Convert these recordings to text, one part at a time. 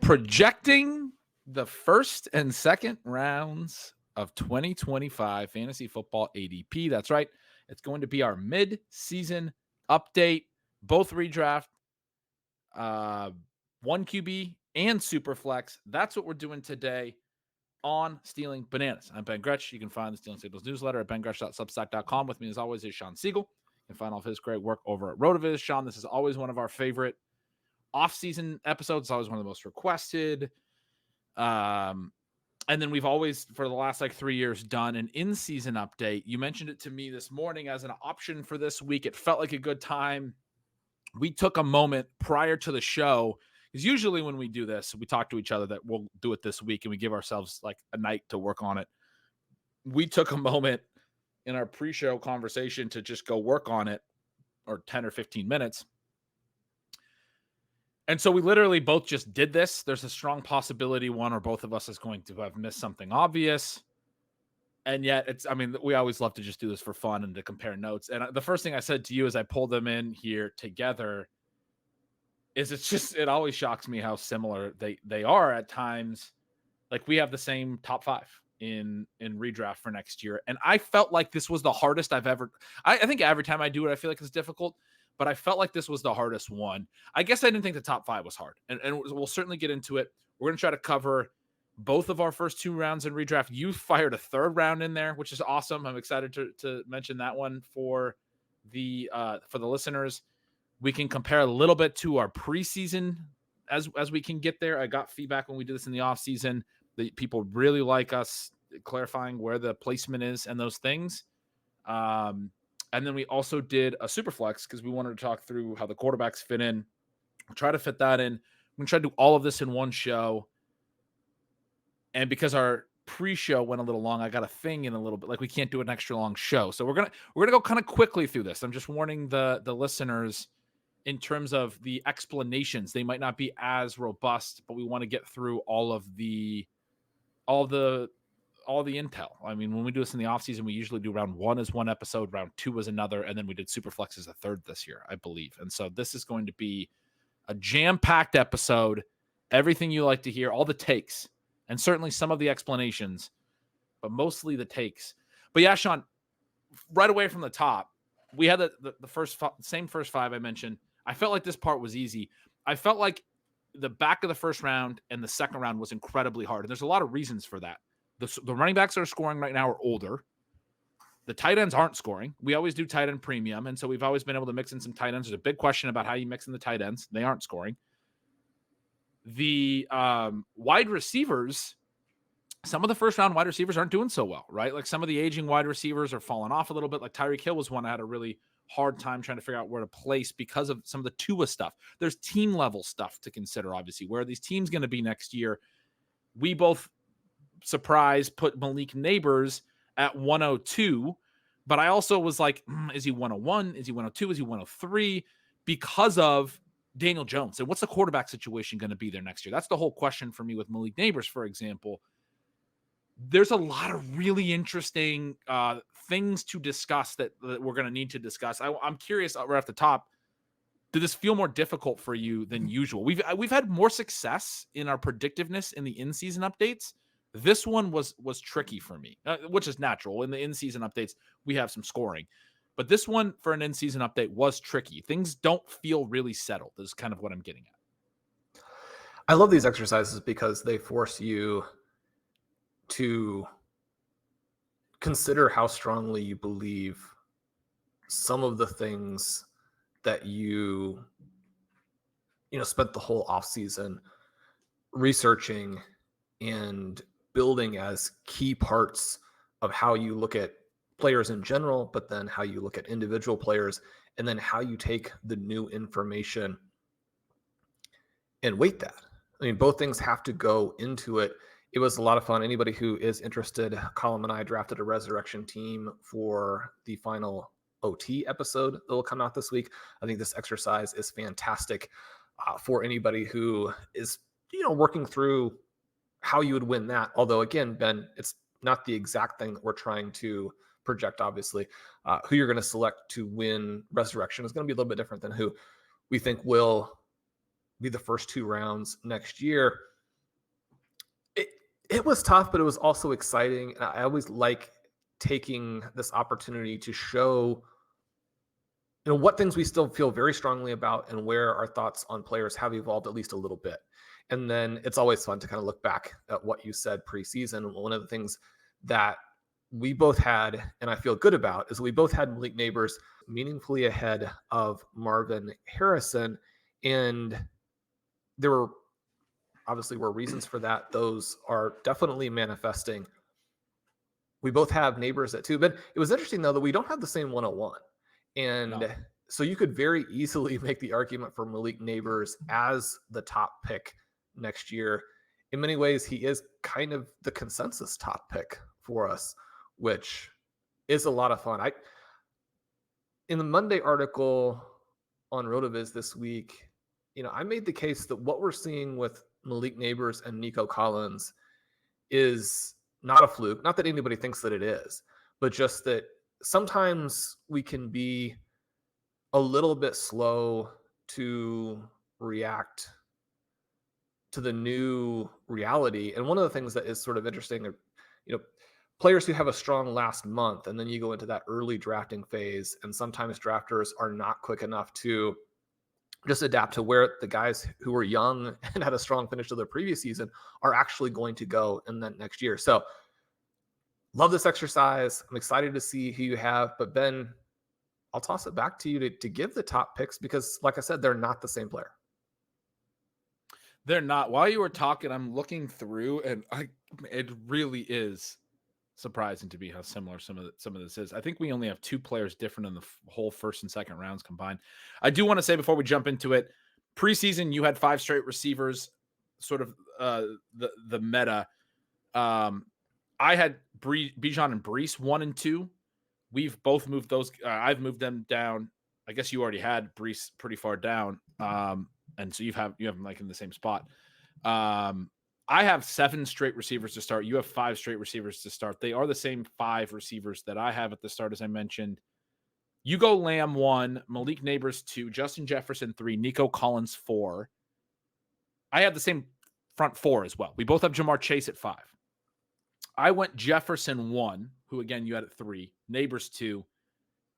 projecting the first and second rounds of 2025 fantasy football ADP. That's right. It's going to be our mid-season update, both redraft, 1QB and Superflex. That's what we're doing today on Stealing Bananas. I'm Ben Gretch. You can find the Stealing Signals newsletter at bengretch.substack.com. With me, as always, is Shawn Siegele. You can find all of his great work over at RotoViz. Shawn, this is always one of our favorite off-season episodes. It's always one of the most requested. And then we've always, for the last 3 years, done an in-season update. You mentioned it to me this morning as an option for this week. It felt like a good time. We took a moment prior to the show, because usually when we do this, we talk to each other that we'll do it this week and we give ourselves a night to work on it. We took a moment in our pre-show conversation to just go work on it, or 10 or 15 minutes. And so we literally both just did this. There's a strong possibility one or both of us is going to have missed something obvious. And yet we always love to just do this for fun and to compare notes. And the first thing I said to you as I pulled them in here together is it always shocks me how similar they are at times. We have the same top 5 in redraft for next year. And I felt like this was the hardest I've ever, I think every time I do it, I feel like it's difficult, but I felt like this was the hardest one. I guess I didn't think the top 5 was hard, and we'll certainly get into it. We're going to try to cover both of our first 2 rounds in redraft. You fired a 3rd round in there, which is awesome. I'm excited to mention that one for the listeners. We can compare a little bit to our preseason as we can get there. I got feedback when we did this in the off season that people really like us clarifying where the placement is and those things. And then we also did a Superflex because we wanted to talk through how the quarterbacks fit in. We'll try to fit that in. I'm going to try to do all of this in one show. And because our pre-show went a little long, I got a thing in a little bit. We can't do an extra long show. So we're gonna go kind of quickly through this. I'm just warning the listeners in terms of the explanations. They might not be as robust, but we want to get through all the intel. When we do this in the off season, we usually do round 1 as one episode, round 2 as another, and then we did Superflex as a 3rd this year, I believe. And so this is going to be a jam-packed episode. Everything you like to hear, all the takes, and certainly some of the explanations, but mostly the takes. But yeah, Shawn, right away from the top, we had the same first 5 I mentioned. I felt like this part was easy. I felt like the back of the first round and the second round was incredibly hard. And there's a lot of reasons for that. The running backs that are scoring right now are older. The tight ends aren't scoring. We always do tight end premium, and so we've always been able to mix in some tight ends. There's a big question about how you mix in the tight ends. They aren't scoring. The wide receivers, some of the first-round wide receivers aren't doing so well, right? Some of the aging wide receivers are falling off a little bit. Tyreek Hill was one I had a really hard time trying to figure out where to place because of some of the Tua stuff. There's team-level stuff to consider, obviously. Where are these teams going to be next year? We both put Malik Neighbors at 102, but I also was like, is he 101? Is he 102? Is he 103? Because of Daniel Jones. And what's the quarterback situation going to be there next year? That's the whole question for me with Malik Neighbors, for example. There's a lot of really interesting things to discuss that we're going to need to discuss. I'm curious right off the top, did this feel more difficult for you than usual? We've had more success in our predictiveness in the in-season updates. This one was tricky for me, which is natural. In the in-season updates, we have some scoring. But this one for an in-season update was tricky. Things don't feel really settled. This is kind of what I'm getting at. I love these exercises because they force you to consider how strongly you believe some of the things that you spent the whole offseason researching and building as key parts of how you look at players in general, but then how you look at individual players, and then how you take the new information and weight that. Both things have to go into it. It was a lot of fun. Anybody who is interested, Colin and I drafted a resurrection team for the final OT episode that will come out this week. I think this exercise is fantastic for anybody who is, working through how you would win that. Although, again, Ben, it's not the exact thing that we're trying to project, obviously. Who you're going to select to win Resurrection is going to be a little bit different than who we think will be the first 2 rounds next year. It was tough, but it was also exciting. And I always like taking this opportunity to show, what things we still feel very strongly about and where our thoughts on players have evolved at least a little bit. And then it's always fun to kind of look back at what you said preseason. One of the things that we both had, and I feel good about, is we both had Malik Neighbors meaningfully ahead of Marvin Harrison. And there were obviously reasons for that. Those are definitely manifesting. We both have Neighbors at 2, but it was interesting though that we don't have the same 101. And so you could very easily make the argument for Malik Neighbors as the top pick next year. In many ways, he is kind of the consensus top pick for us, which is a lot of fun. In the Monday article on RotoViz this week, I made the case that what we're seeing with Malik Neighbors and Nico Collins is not a fluke. Not that anybody thinks that it is, but just that sometimes we can be a little bit slow to react to the new reality. And one of the things that is sort of interesting are, players who have a strong last month, and then you go into that early drafting phase, and sometimes drafters are not quick enough to just adapt to where the guys who were young and had a strong finish to their previous season are actually going to go in that next year. So love this exercise. I'm excited to see who you have, but Ben, I'll toss it back to you to give the top picks because, like I said, they're not the same player. They're not. While you were talking, I'm looking through, and it really is surprising to me how similar some of this is. I think we only have 2 players different in the whole first and second rounds combined. I do want to say before we jump into it, preseason you had 5 straight receivers, sort of the meta. I had Bijan and Brees 1 and 2. We've both moved those. I've moved them down. I guess you already had Brees pretty far down. And so you have them like in the same spot. I have 7 straight receivers to start. You have 5 straight receivers to start. They are the same 5 receivers that I have at the start, as I mentioned. You go Lamb 1, Malik Neighbors 2, Justin Jefferson 3, Nico Collins 4. I have the same front 4 as well. We both have Jamar Chase at 5. I went Jefferson 1, who again you had at 3, Neighbors 2,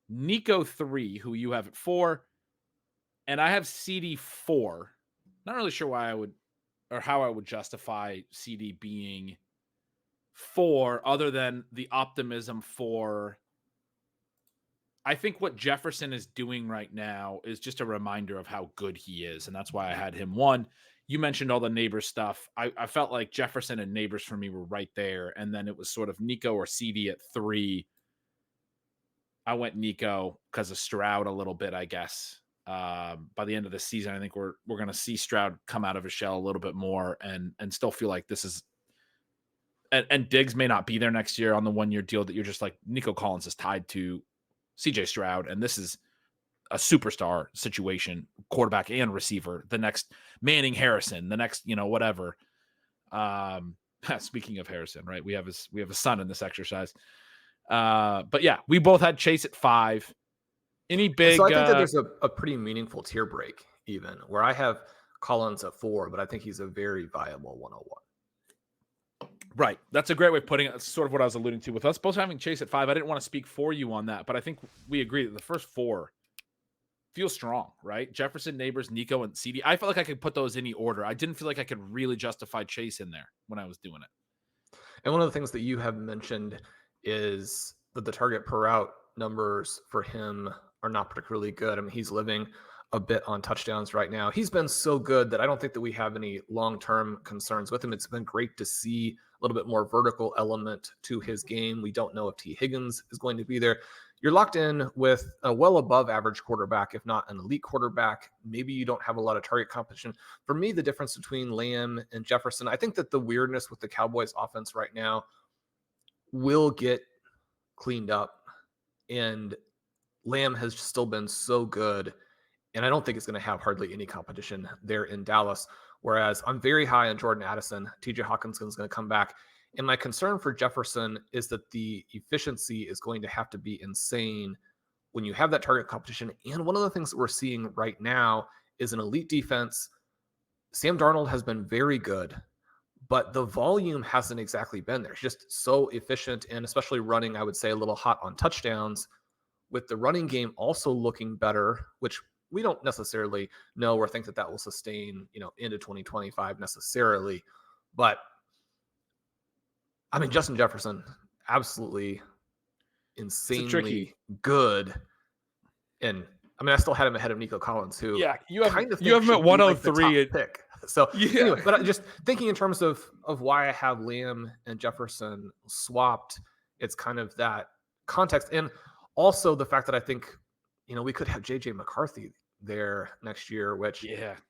Nico 3, who you have at 4, and I have CD 4. Not really sure why I would or how I would justify CD being 4 other than the optimism for, I think what Jefferson is doing right now is just a reminder of how good he is. And that's why I had him 1. You mentioned all the Neighbors stuff. I felt like Jefferson and Neighbors for me were right there. And then it was sort of Nico or CD at 3. I went Nico because of Stroud a little bit, I guess. By the end of the season, I think we're going to see Stroud come out of his shell a little bit more and still feel like this is, and Diggs may not be there next year on the 1-year deal that you're just like, Nico Collins is tied to CJ Stroud. And this is a superstar situation, quarterback and receiver, the next Manning Harrison, the next, whatever. Speaking of Harrison, right. We have a son in this exercise. But yeah, we both had Chase at 5. Any big? So I think that there's a pretty meaningful tier break, even where I have Collins at 4, but I think he's a very viable 101. Right. That's a great way of putting it. That's sort of what I was alluding to with us both having Chase at 5. I didn't want to speak for you on that, but I think we agree that the first 4 feel strong, right? Jefferson, Neighbors, Nico, and CD. I felt like I could put those in any order. I didn't feel like I could really justify Chase in there when I was doing it. And one of the things that you have mentioned is that the target per route numbers for him are not particularly good. I mean, he's living a bit on touchdowns right now. He's been so good that I don't think that we have any long-term concerns with him. It's been great to see a little bit more vertical element to his game. We don't know if T. Higgins is going to be there. You're locked in with a well above average quarterback, if not an elite quarterback. Maybe you don't have a lot of target competition. For me, the difference between Lamb and Jefferson, I think that the weirdness with the Cowboys offense right now will get cleaned up, and Lamb has still been so good, and I don't think it's going to have hardly any competition there in Dallas, whereas I'm very high on Jordan Addison. TJ Hawkinson is going to come back, and my concern for Jefferson is that the efficiency is going to have to be insane when you have that target competition, and one of the things that we're seeing right now is an elite defense. Sam Darnold has been very good, but the volume hasn't exactly been there. It's just so efficient, and especially running, I would say, a little hot on touchdowns, with the running game also looking better, which we don't necessarily know or think that will sustain, into 2025 necessarily. But I mean, Justin Jefferson, absolutely insanely good. And I mean, I still had him ahead of Nico Collins, who you have him at 103 pick. So anyway, but just thinking in terms of why I have Liam and Jefferson swapped, it's kind of that context. And also the fact that I think, we could have JJ McCarthy there next year, which,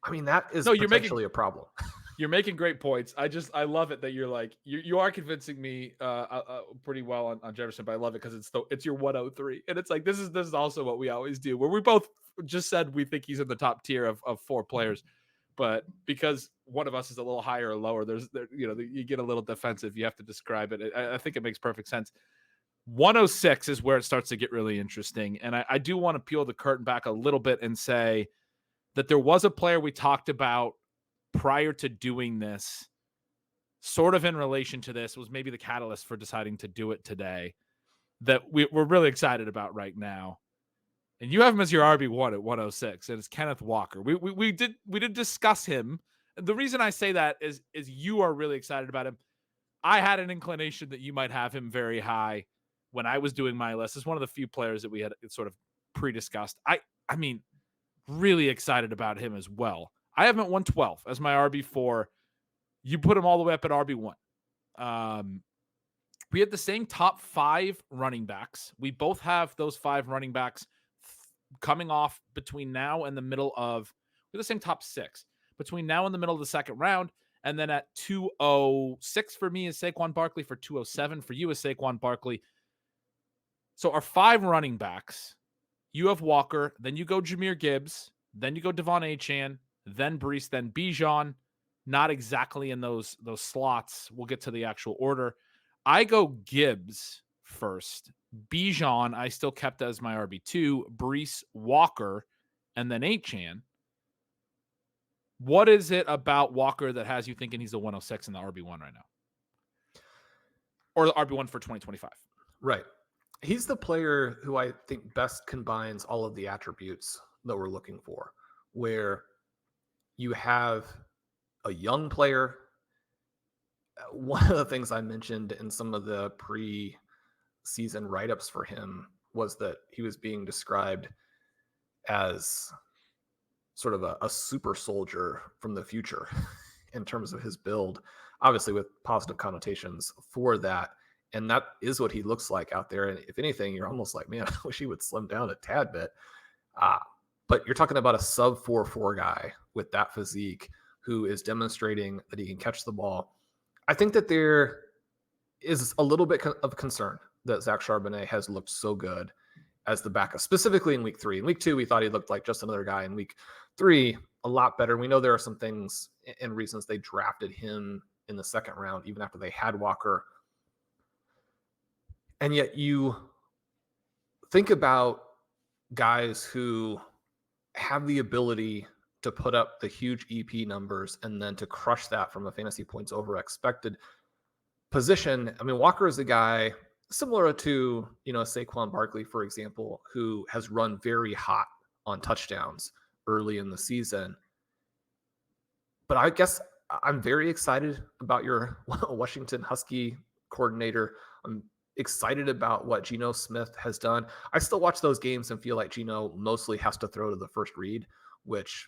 I mean, that is potentially a problem. You're making great points. I love it that you're like, you are convincing me pretty well on Jefferson, but I love it because it's your 103. And it's like, this is also what we always do, where we both just said we think he's in the top tier of 4 players. But because one of us is a little higher or lower, you get a little defensive. You have to describe it. I think it makes perfect sense. 106 is where it starts to get really interesting. And I do want to peel the curtain back a little bit and say that there was a player we talked about prior to doing this, sort of in relation to this, was maybe the catalyst for deciding to do it today, that we're really excited about right now. And you have him as your RB1 at 106, and it's Kenneth Walker. We did discuss him. And the reason I say that is you are really excited about him. I had an inclination that you might have him very high when I was doing my list. It's one of the few players that we had sort of pre-discussed. I mean, really excited about him as well. I have him at 112 as my RB4. You put him all the way up at RB1. We have the same top 5 running backs. We both have those 5 running backs coming off between now and the middle of, we're the same top 6 between now and the middle of the second round. And then at 206 for me is Saquon Barkley. For 207 for you is Saquon Barkley. So our 5 running backs, you have Walker, then you go Jahmyr Gibbs, then you go Devon Achane, then Breece, then Bijan. Not exactly in those slots. We'll get to the actual order. I go Gibbs first. Bijan, I still kept as my RB2. Breece, Walker, and then Achane. What is it about Walker that has you thinking he's the 106 in the RB1 right now? Or the RB1 for 2025? Right. He's the player who I think best combines all of the attributes that we're looking for, where you have a young player. One of the things I mentioned in some of the pre-season write-ups for him was that he was being described as sort of a super soldier from the future in terms of his build, obviously with positive connotations for that. And that is what he looks like out there. And if anything, you're almost like, man, I wish he would slim down a tad bit. But you're talking about a sub 4.4 guy with that physique who is demonstrating that he can catch the ball. I think that there is a little bit of concern that Zach Charbonnet has looked so good as the backup, specifically in week 3. In week 2, we thought he looked like just another guy. In week 3, a lot better. We know there are some things and reasons they drafted him in the second round, even after they had Walker. And yet you think about guys who have the ability to put up the huge EP numbers and then to crush that from a fantasy points over expected position. I mean, Walker is a guy similar to, Saquon Barkley, for example, who has run very hot on touchdowns early in the season. But I guess I'm very excited about your Washington Husky coordinator. I'm excited about what Geno Smith has done. I still watch those games and feel like Geno mostly has to throw to the first read, which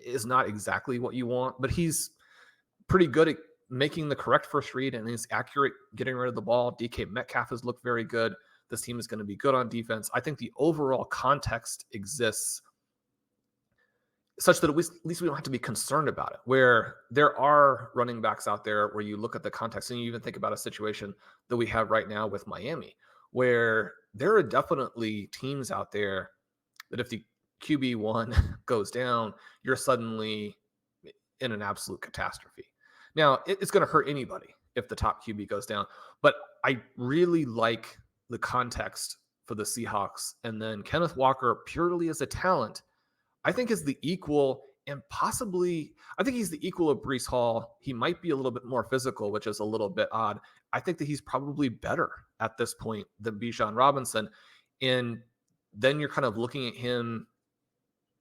is not exactly what you want, but he's pretty good at making the correct first read and is accurate getting rid of the ball. DK Metcalf has looked very good. This team is going to be good on defense. I think the overall context exists such that at least we don't have to be concerned about it, where there are running backs out there where you look at the context and you even think about a situation that we have right now with Miami, where there are definitely teams out there that if the QB1 goes down, you're suddenly in an absolute catastrophe. Now, it's going to hurt anybody if the top QB goes down, but I really like the context for the Seahawks. And then Kenneth Walker, purely as a talent, I think is the equal and possibly, I think he's the equal of Breece Hall. He might be a little bit more physical, which is a little bit odd. I think that he's probably better at this point than Bijan Robinson. And then you're kind of looking at him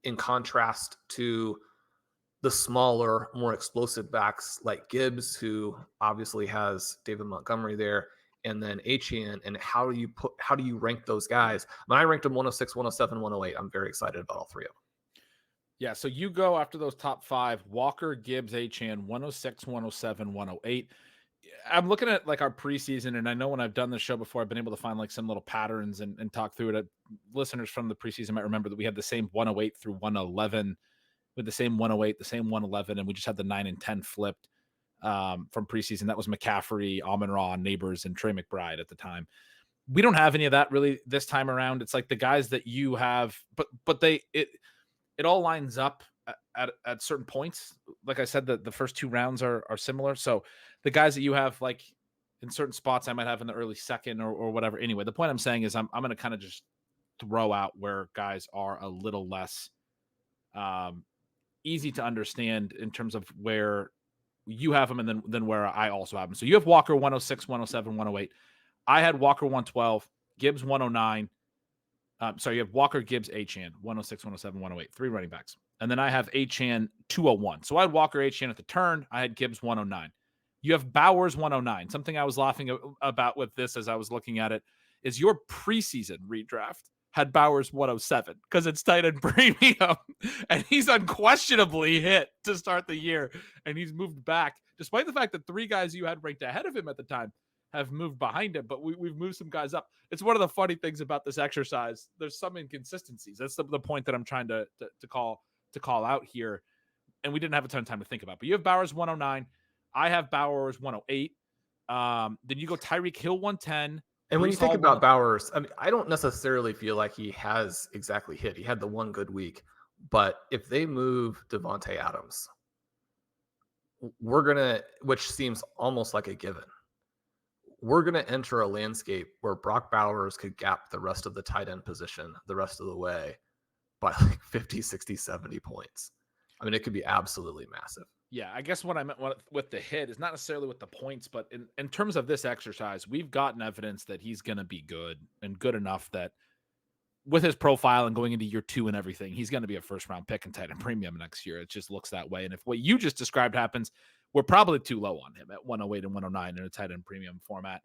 in contrast to the smaller, more explosive backs like Gibbs, who obviously has David Montgomery there, and then Achane. And how do you rank those guys? When I ranked them 106, 107, 108, I'm very excited about all three of them. Yeah, so you go after those top 5, Walker, Gibbs, Achane, 106, 107, 108. I'm looking at like our preseason, and I know when I've done this show before, I've been able to find like some little patterns and talk through it. Listeners from the preseason might remember that we had the same 108 through 111 with the same 108, the same 111, and we just had the 9 and 10 flipped from preseason. That was McCaffrey, Amon-Ra, Neighbors, and Trey McBride at the time. We don't have any of that really this time around. It's like the guys that you have, but it all lines up at certain points. Like I said, the first 2 rounds are similar. So the guys that you have like in certain spots, I might have in the early second or whatever. Anyway, the point I'm saying is I'm going to kind of just throw out where guys are a little less easy to understand in terms of where you have them and then where I also have them. So you have Walker 106, 107, 108. I had Walker 112, Gibbs 109. You have Walker, Gibbs, Achane, 106, 107, 108, 3 running backs. And then I have Achane 201. So I had Walker, Achane at the turn. I had Gibbs 109. You have Bowers 109. Something I was laughing about with this as I was looking at it is your preseason redraft had Bowers 107 because it's tight end premium. And he's unquestionably hit to start the year. And he's moved back, despite the fact that 3 guys you had ranked ahead of him at the time have moved behind him, but we've moved some guys up. It's one of the funny things about this exercise. There's some inconsistencies. That's the point that I'm trying to call out here. And we didn't have a ton of time to think about, but you have Bowers 109. I have Bowers 108. Then you go Tyreek Hill 110. And when you think about Bowers, I mean, I don't necessarily feel like he has exactly hit. He had the one good week, but if they move Devontae Adams, which seems almost like a given, we're going to enter a landscape where Brock Bowers could gap the rest of the tight end position the rest of the way by like 50, 60, 70 points. I mean, it could be absolutely massive. Yeah, I guess what I meant with the hit is not necessarily with the points, but in terms of this exercise, we've gotten evidence that he's going to be good and good enough that with his profile and going into year 2 and everything, he's going to be a first-round pick in tight end premium next year. It just looks that way. And if what you just described happens, we're probably too low on him at 108 and 109 in a tight end premium format.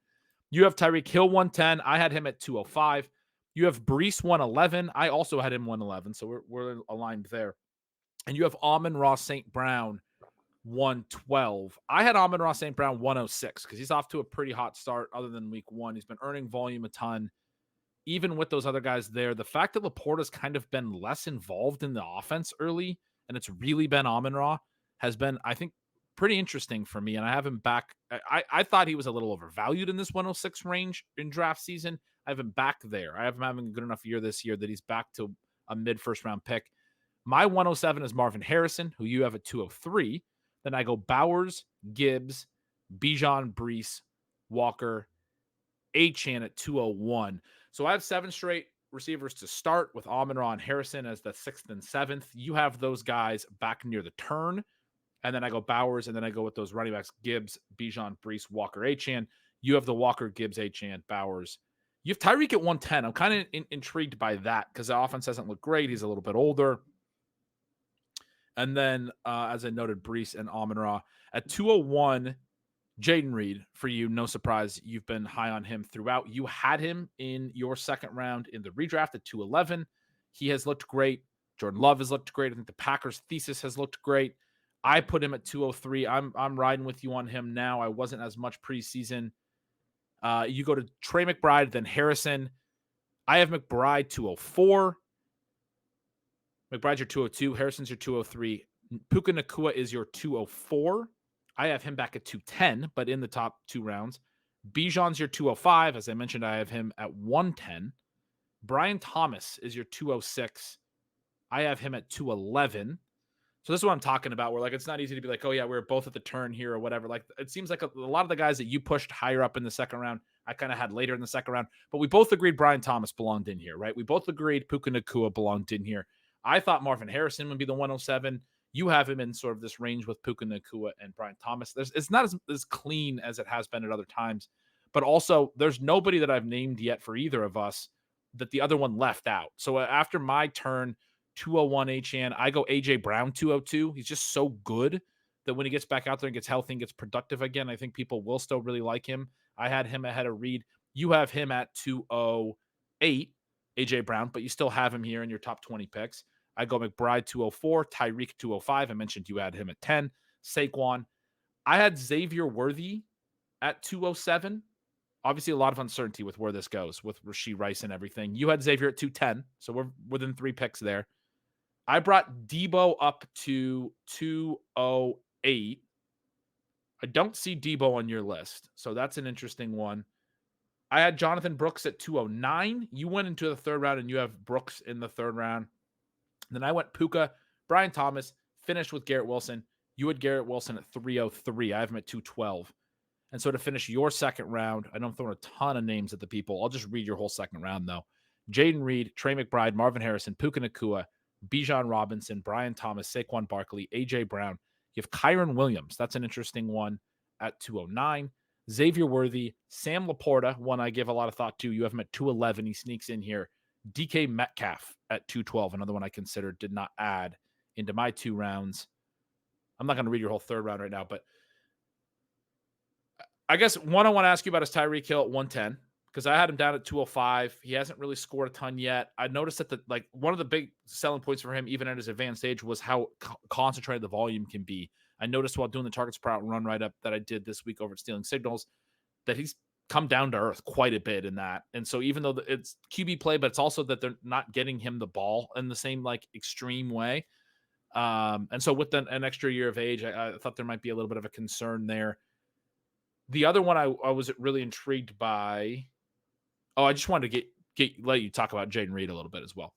You have Tyreek Hill 110. I had him at 205. You have Breece 111. I also had him 111, so we're aligned there. And you have Amon-Ra St. Brown 112. I had Amon-Ra St. Brown 106 because he's off to a pretty hot start other than week 1. He's been earning volume a ton. Even with those other guys there, the fact that Laporta's kind of been less involved in the offense early, and it's really been Amon-Ra, has been, I think, pretty interesting for me. And I have him back. I thought he was a little overvalued in this 106 range in draft season. I have him back there. I have him having a good enough year this year that he's back to a mid-first round pick. My 107 is Marvin Harrison, who you have at 203. Then I go Bowers, Gibbs, Bijan, Breece, Walker, Achane at 201. So I have 7 straight receivers to start with Amon-Ra and Harrison as the 6th and 7th. You have those guys back near the turn. And then I go Bowers, and then I go with those running backs, Gibbs, Bijan, Breece, Walker, Achane. You have the Walker, Gibbs, Achane, Bowers. You have Tyreek at 110. I'm kind of intrigued by that because the offense doesn't look great. He's a little bit older. And then, as I noted, Breece and Amon-Ra. At 201, Jaden Reed, for you, no surprise, you've been high on him throughout. You had him in your second round in the redraft at 211. He has looked great. Jordan Love has looked great. I think the Packers' thesis has looked great. I put him at 203. I'm riding with you on him now. I wasn't as much preseason. You go to Trey McBride, then Harrison. I have McBride 204. McBride's your 202. Harrison's your 203. Puka Nacua is your 204. I have him back at 210, but in the top 2 rounds. Bijan's your 205. As I mentioned, I have him at 110. Brian Thomas is your 206. I have him at 211. So this is what I'm talking about, where like it's not easy to be like, oh yeah, we're both at the turn here or whatever. Like it seems like a lot of the guys that you pushed higher up in the second round, I kind of had later in the second round, but we both agreed Brian Thomas belonged in here, right? We both agreed Puka Nacua belonged in here. I thought Marvin Harrison would be the 107. You have him in sort of this range with Puka Nacua and Brian Thomas. It's not as clean as it has been at other times, but also there's nobody that I've named yet for either of us that the other one left out. So after my turn, 201 HN, I go AJ Brown 202. He's just so good that when he gets back out there and gets healthy and gets productive again, I think people will still really like him. I had him ahead of Reed. You have him at 208, AJ Brown, but you still have him here in your top 20 picks. I go McBride 204, Tyreek 205. I mentioned you had him at 10. Saquon. I had Xavier Worthy at 207. Obviously, a lot of uncertainty with where this goes with Rashee Rice and everything. You had Xavier at 210, so we're within 3 picks there. I brought Debo up to 208. I don't see Debo on your list, so that's an interesting one. I had Jonathan Brooks at 209. You went into the third round, and you have Brooks in the third round. Then I went Puka, Brian Thomas, finished with Garrett Wilson. You had Garrett Wilson at 303. I have him at 212. And so to finish your second round, I know I'm throwing a ton of names at the people. I'll just read your whole second round, though. Jaden Reed, Trey McBride, Marvin Harrison, Puka Nacua, Bijan Robinson, Brian Thomas, Saquon Barkley, A.J. Brown. You have Kyron Williams. That's an interesting one at 209. Xavier Worthy, Sam Laporta, one I give a lot of thought to. You have him at 211. He sneaks in here. DK Metcalf at 212, another one I considered, did not add into my 2 rounds. I'm not going to read your whole third round right now, but I guess one I want to ask you about is Tyreek Hill at 110, because I had him down at 205. He hasn't really scored a ton yet. I noticed that one of the big selling points for him, even at his advanced age, was how concentrated the volume can be. I noticed while doing the target sprout run right up that I did this week over at Stealing Signals that he's come down to earth quite a bit in that. And so even though it's QB play, but it's also that they're not getting him the ball in the same extreme way. And so with an extra year of age, I thought there might be a little bit of a concern there. The other one I was really intrigued by. Oh, I just wanted to let you talk about Jaden Reed a little bit as well.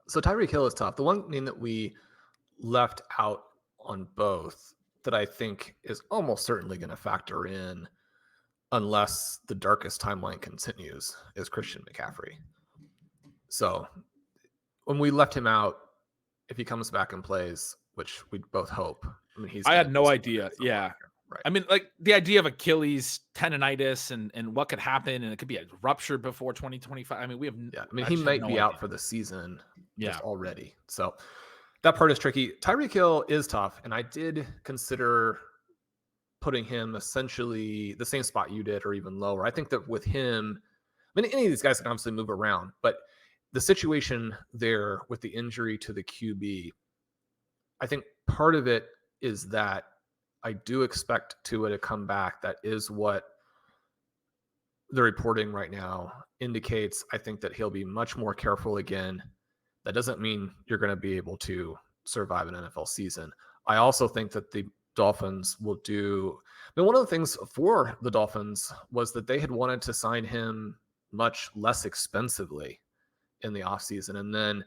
So Tyreek Hill is tough. The one name that we left out on both that I think is almost certainly going to factor in, unless the darkest timeline continues, is Christian McCaffrey. So when we left him out, if he comes back and plays, which we both hope, I had no idea. Yeah. Right. I mean, the idea of Achilles tendonitis and what could happen, and it could be a rupture before 2025. I mean, we have. Yeah, I mean, he might be out for the season just already. So that part is tricky. Tyreek Hill is tough, and I did consider putting him essentially the same spot you did or even lower. I think that with him, I mean, any of these guys can obviously move around, but the situation there with the injury to the QB, I think part of it is that I do expect Tua to come back. That is what the reporting right now indicates. I think that he'll be much more careful again. That doesn't mean you're going to be able to survive an NFL season. I also think that the Dolphins will do. I mean, one of the things for the Dolphins was that they had wanted to sign him much less expensively in the offseason. And then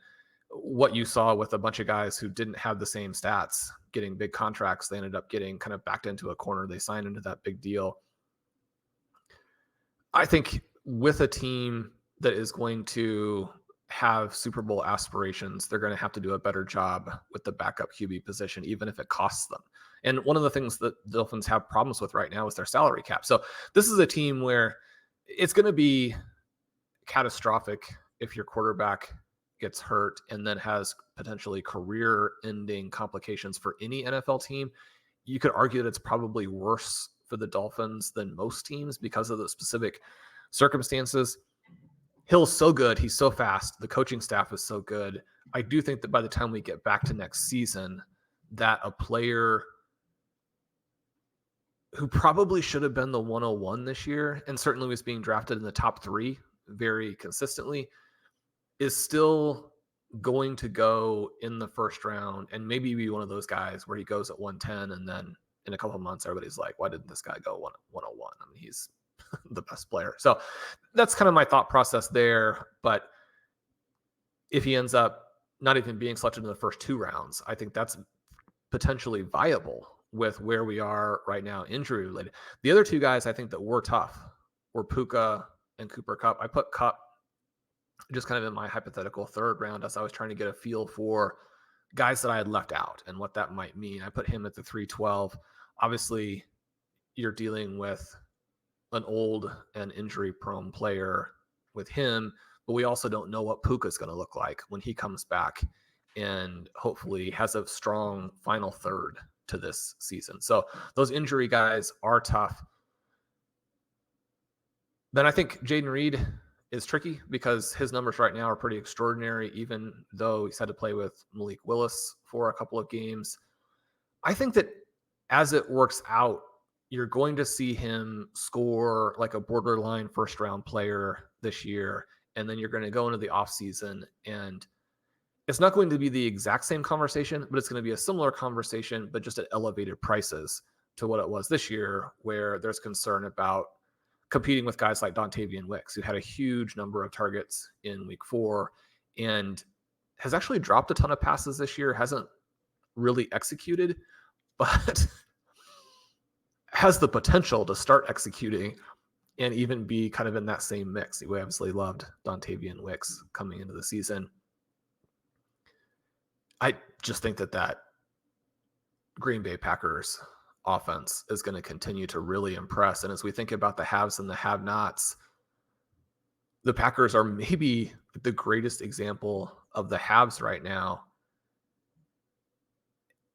what you saw with a bunch of guys who didn't have the same stats getting big contracts, they ended up getting kind of backed into a corner. They signed into that big deal. I think with a team that is going to have Super Bowl aspirations, they're going to have to do a better job with the backup QB position, even if it costs them. And one of the things that the Dolphins have problems with right now is their salary cap. So this is a team where it's going to be catastrophic if your quarterback gets hurt and then has potentially career-ending complications for any NFL team. You could argue that it's probably worse for the Dolphins than most teams because of the specific circumstances. Hill's so good. He's so fast. The coaching staff is so good. I do think that by the time we get back to next season, that a player who probably should have been the 101 this year and certainly was being drafted in the top 3 very consistently is still going to go in the first round and maybe be one of those guys where he goes at 110 and then in a couple of months everybody's like, why didn't this guy go 101? I mean, he's the best player. So that's kind of my thought process there. But if he ends up not even being selected in the first 2 rounds, I think that's potentially viable with where we are right now, injury related. The other 2 guys I think that were tough were Puka and Cooper Kupp. I put Kupp just kind of in my hypothetical third round as I was trying to get a feel for guys that I had left out and what that might mean. I put him at the 312. Obviously, you're dealing with an old and injury-prone player with him, but we also don't know what Puka is going to look like when he comes back and hopefully has a strong final third to this season. So those injury guys are tough. Then I think Jaden Reed is tricky because his numbers right now are pretty extraordinary, even though he's had to play with Malik Willis for a couple of games. I think that as it works out, you're going to see him score like a borderline first round player this year. And then you're going to go into the offseason, and it's not going to be the exact same conversation, but it's going to be a similar conversation, but just at elevated prices to what it was this year, where there's concern about competing with guys like Dontavian Wicks, who had a huge number of targets in week 4 and has actually dropped a ton of passes this year, hasn't really executed, but has the potential to start executing and even be kind of in that same mix. We obviously loved Dontavian Wicks coming into the season. I just think that Green Bay Packers offense is going to continue to really impress. And as we think about the haves and the have-nots, the Packers are maybe the greatest example of the haves right now.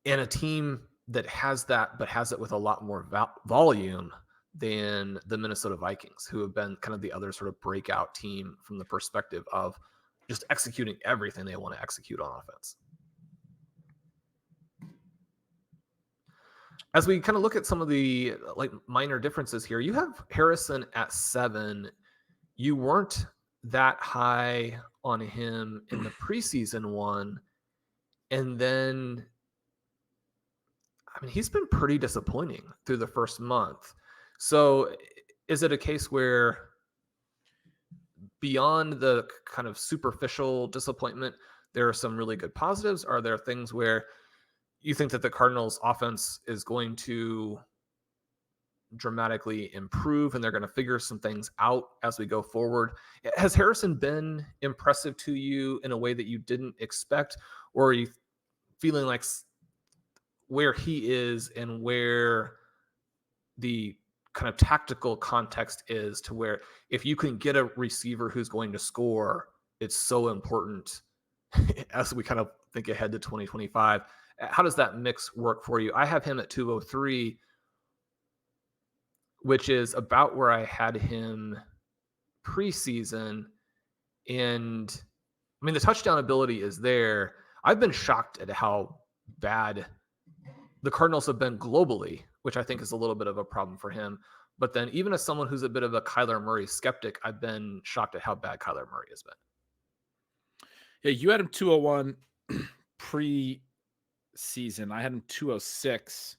And a team that has that, but has it with a lot more volume than the Minnesota Vikings, who have been kind of the other sort of breakout team from the perspective of just executing everything they want to execute on offense. As we kind of look at some of the like minor differences here, you have Harrison at 7. You weren't that high on him in the preseason one. And then, I mean, he's been pretty disappointing through the first month. So is it a case where beyond the kind of superficial disappointment, there are some really good positives? Are there things where you think that the Cardinals offense is going to dramatically improve and they're going to figure some things out as we go forward? Has Harrison been impressive to you in a way that you didn't expect? Or are you feeling like where he is and where the kind of tactical context is to where if you can get a receiver who's going to score, it's so important as we kind of think ahead to 2025? How does that mix work for you? I have him at 203, which is about where I had him preseason. And I mean, the touchdown ability is there. I've been shocked at how bad the Cardinals have been globally, which I think is a little bit of a problem for him. But then even as someone who's a bit of a Kyler Murray skeptic, I've been shocked at how bad Kyler Murray has been. Yeah, you had him 201 pre-season. I had him 206.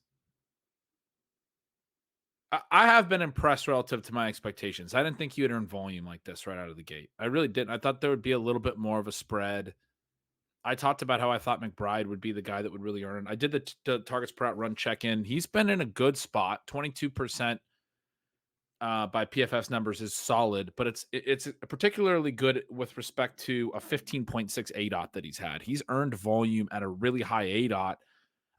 I have been impressed relative to my expectations. I didn't think he would earn volume like this right out of the gate. I really didn't. I thought there would be a little bit more of a spread. I talked about how I thought McBride would be the guy that would really earn. I did the targets per out run check-in. He's been in a good spot. 22% by PFF's numbers is solid, but it's particularly good with respect to a 15.6 ADOT that he's had. He's earned volume at a really high ADOT.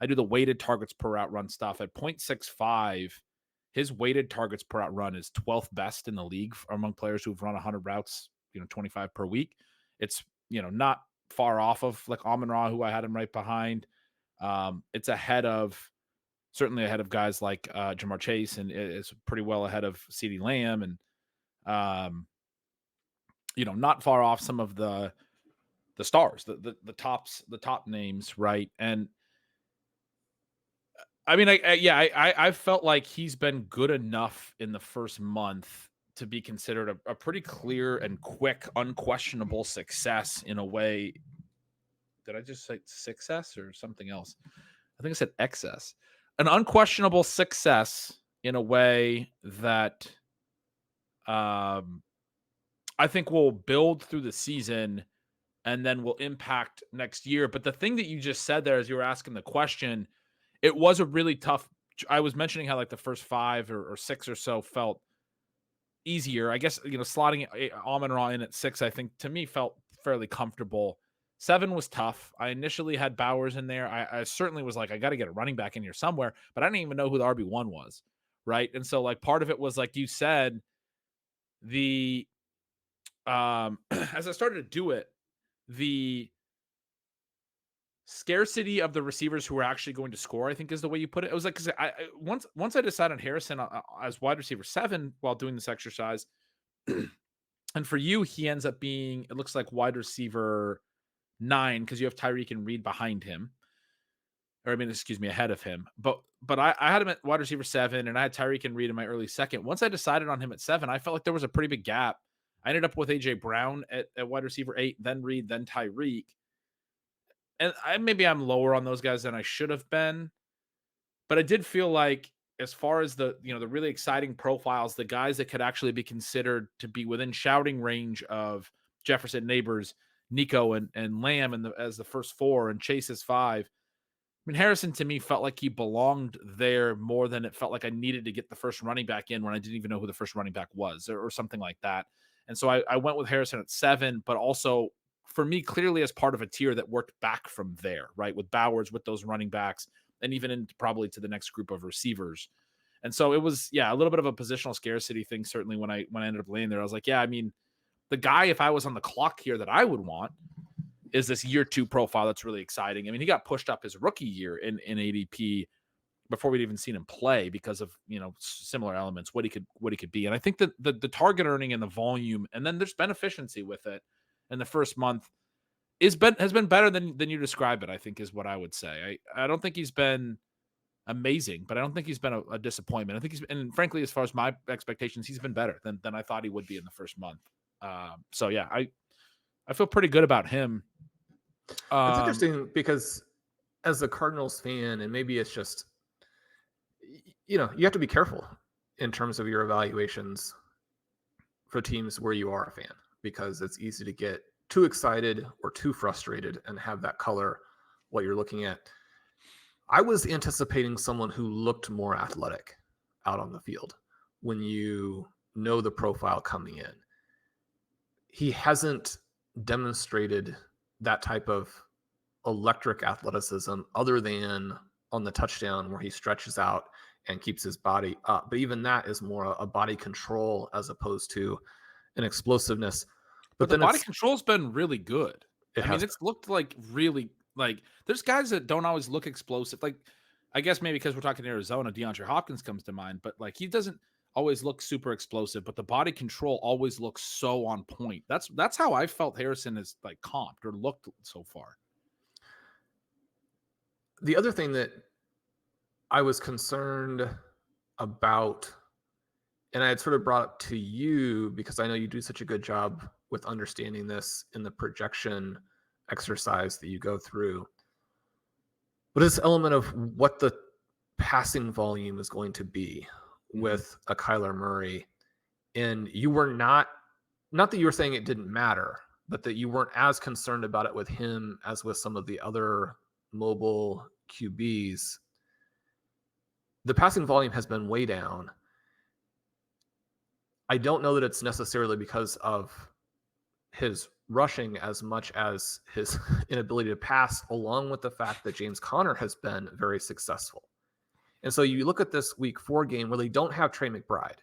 I do the weighted targets per out run stuff at 0.65. His weighted targets per out run is 12th best in the league among players who've run 100 routes, 25 per week. It's, not far off of like Amon-Ra, who I had him right behind. It's certainly ahead of guys like Jamar Chase, and it's pretty well ahead of CeeDee Lamb, and not far off some of the stars, the top names, right? And I mean, I felt like he's been good enough in the first month to be considered a pretty clear and quick, unquestionable success in a way. Did I just say success or something else? I think I said excess. An unquestionable success in a way that I think will build through the season and then will impact next year. But the thing that you just said there as you were asking the question, it was a really tough. I was mentioning how like the first 5 or 6 or so felt easier. I guess, slotting Amon-Ra in at 6, I think to me felt fairly comfortable. 7 was tough. I initially had Bowers in there. I certainly was like, I got to get a running back in here somewhere, but I didn't even know who the RB1 was. Right. And so, like, part of it was, like you said, the as I started to do it, the scarcity of the receivers who are actually going to score, I think, is the way you put it. It was like, because once I decided on Harrison as wide receiver 7 while doing this exercise, and for you, he ends up being, it looks like, wide receiver 9 because you have Tyreek and Reed behind him, or I mean, excuse me, ahead of him. But I had him at wide receiver 7, and I had Tyreek and Reed in my early second. Once I decided on him at 7, I felt like there was a pretty big gap. I ended up with AJ Brown at wide receiver 8, then Reed, then Tyreek. And maybe I'm lower on those guys than I should have been, but I did feel like, as far as the really exciting profiles, the guys that could actually be considered to be within shouting range of Jefferson, Neighbors, Nico, and Lamb as the first 4, and Chase is 5. I mean, Harrison to me felt like he belonged there more than it felt like I needed to get the first running back in when I didn't even know who the first running back was, or something like that. And so I went with Harrison at 7, but also, for me, clearly as part of a tier that worked back from there, right? With Bowers, with those running backs, and even into probably to the next group of receivers. And so it was, a little bit of a positional scarcity thing. Certainly when I ended up laying there, I was like, I mean, the guy, if I was on the clock here, that I would want is this year 2 profile that's really exciting. I mean, he got pushed up his rookie year in ADP before we'd even seen him play because of, similar elements, what he could be. And I think that the target earning and the volume, and then there's been efficiency with it in the first month, has been better than you describe it, I think, is what I would say. I don't think he's been amazing, but I don't think he's been a disappointment. I think and frankly, as far as my expectations, he's been better than I thought he would be in the first month. So yeah, I feel pretty good about him. It's interesting because as a Cardinals fan, and maybe it's just, you have to be careful in terms of your evaluations for teams where you are a fan, because it's easy to get too excited or too frustrated and have that color what you're looking at. I was anticipating someone who looked more athletic out on the field when you know the profile coming in. He hasn't demonstrated that type of electric athleticism other than on the touchdown where he stretches out and keeps his body up. But even that is more a body control as opposed to an explosiveness. But the body control's been really good. It's looked like really, like, there's guys that don't always look explosive. Like, I guess maybe because we're talking Arizona, DeAndre Hopkins comes to mind, but like, he doesn't always look super explosive, but the body control always looks so on point. That's how I felt Harrison is, like, comped or looked so far. The other thing that I was concerned about, and I had sort of brought up to you because I know you do such a good job with understanding this in the projection exercise that you go through, but this element of what the passing volume is going to be with a Kyler Murray. And you were not that you were saying it didn't matter, but that you weren't as concerned about it with him as with some of the other mobile QBs. The passing volume has been way down. I don't know that it's necessarily because of his rushing as much as his inability to pass, along with the fact that James Conner has been very successful. And so you look at this week 4 game where they don't have Trey McBride,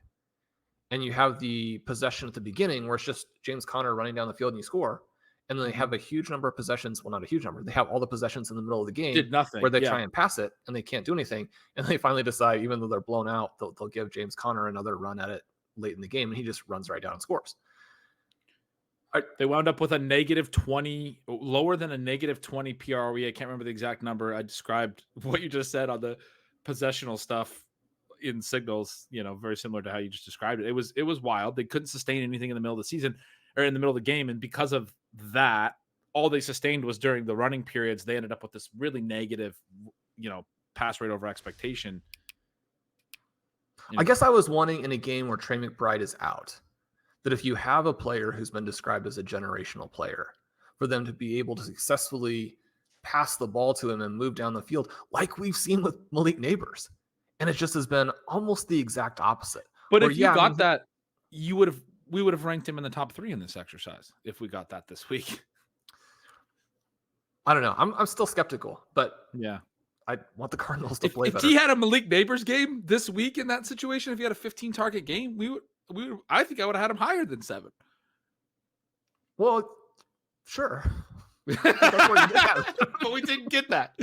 and you have the possession at the beginning where it's just James Conner running down the field and you score. And then they have a huge number of possessions. Well, not a huge number. They have all the possessions in the middle of the game Did nothing, where they try and pass it and they can't do anything. And they finally decide, even though they're blown out, they'll give James Conner another run at it late in the game. And he just runs right down and scores. They wound up with a -20, lower than a -20 PROE. I can't remember the exact number. I described what you just said on the possessional stuff in signals, very similar to how you just described it. It was wild. They couldn't sustain anything in the middle of the season or in the middle of the game. And because of that, all they sustained was during the running periods. They ended up with this really negative, pass rate over expectation. I guess I was wanting, in a game where Trey McBride is out, that if you have a player who's been described as a generational player, for them to be able to successfully pass the ball to him and move down the field like we've seen with Malik Neighbors. And it just has been almost the exact opposite. But if you got that, we would have ranked him in the top 3 in this exercise if we got that this week. I don't know. I'm still skeptical, but Yeah. I want the Cardinals to play If better. he had a Malik Neighbors game this week in that situation, if he had a 15 target game, I think I would have had him higher than 7. Well, sure. But we didn't get that.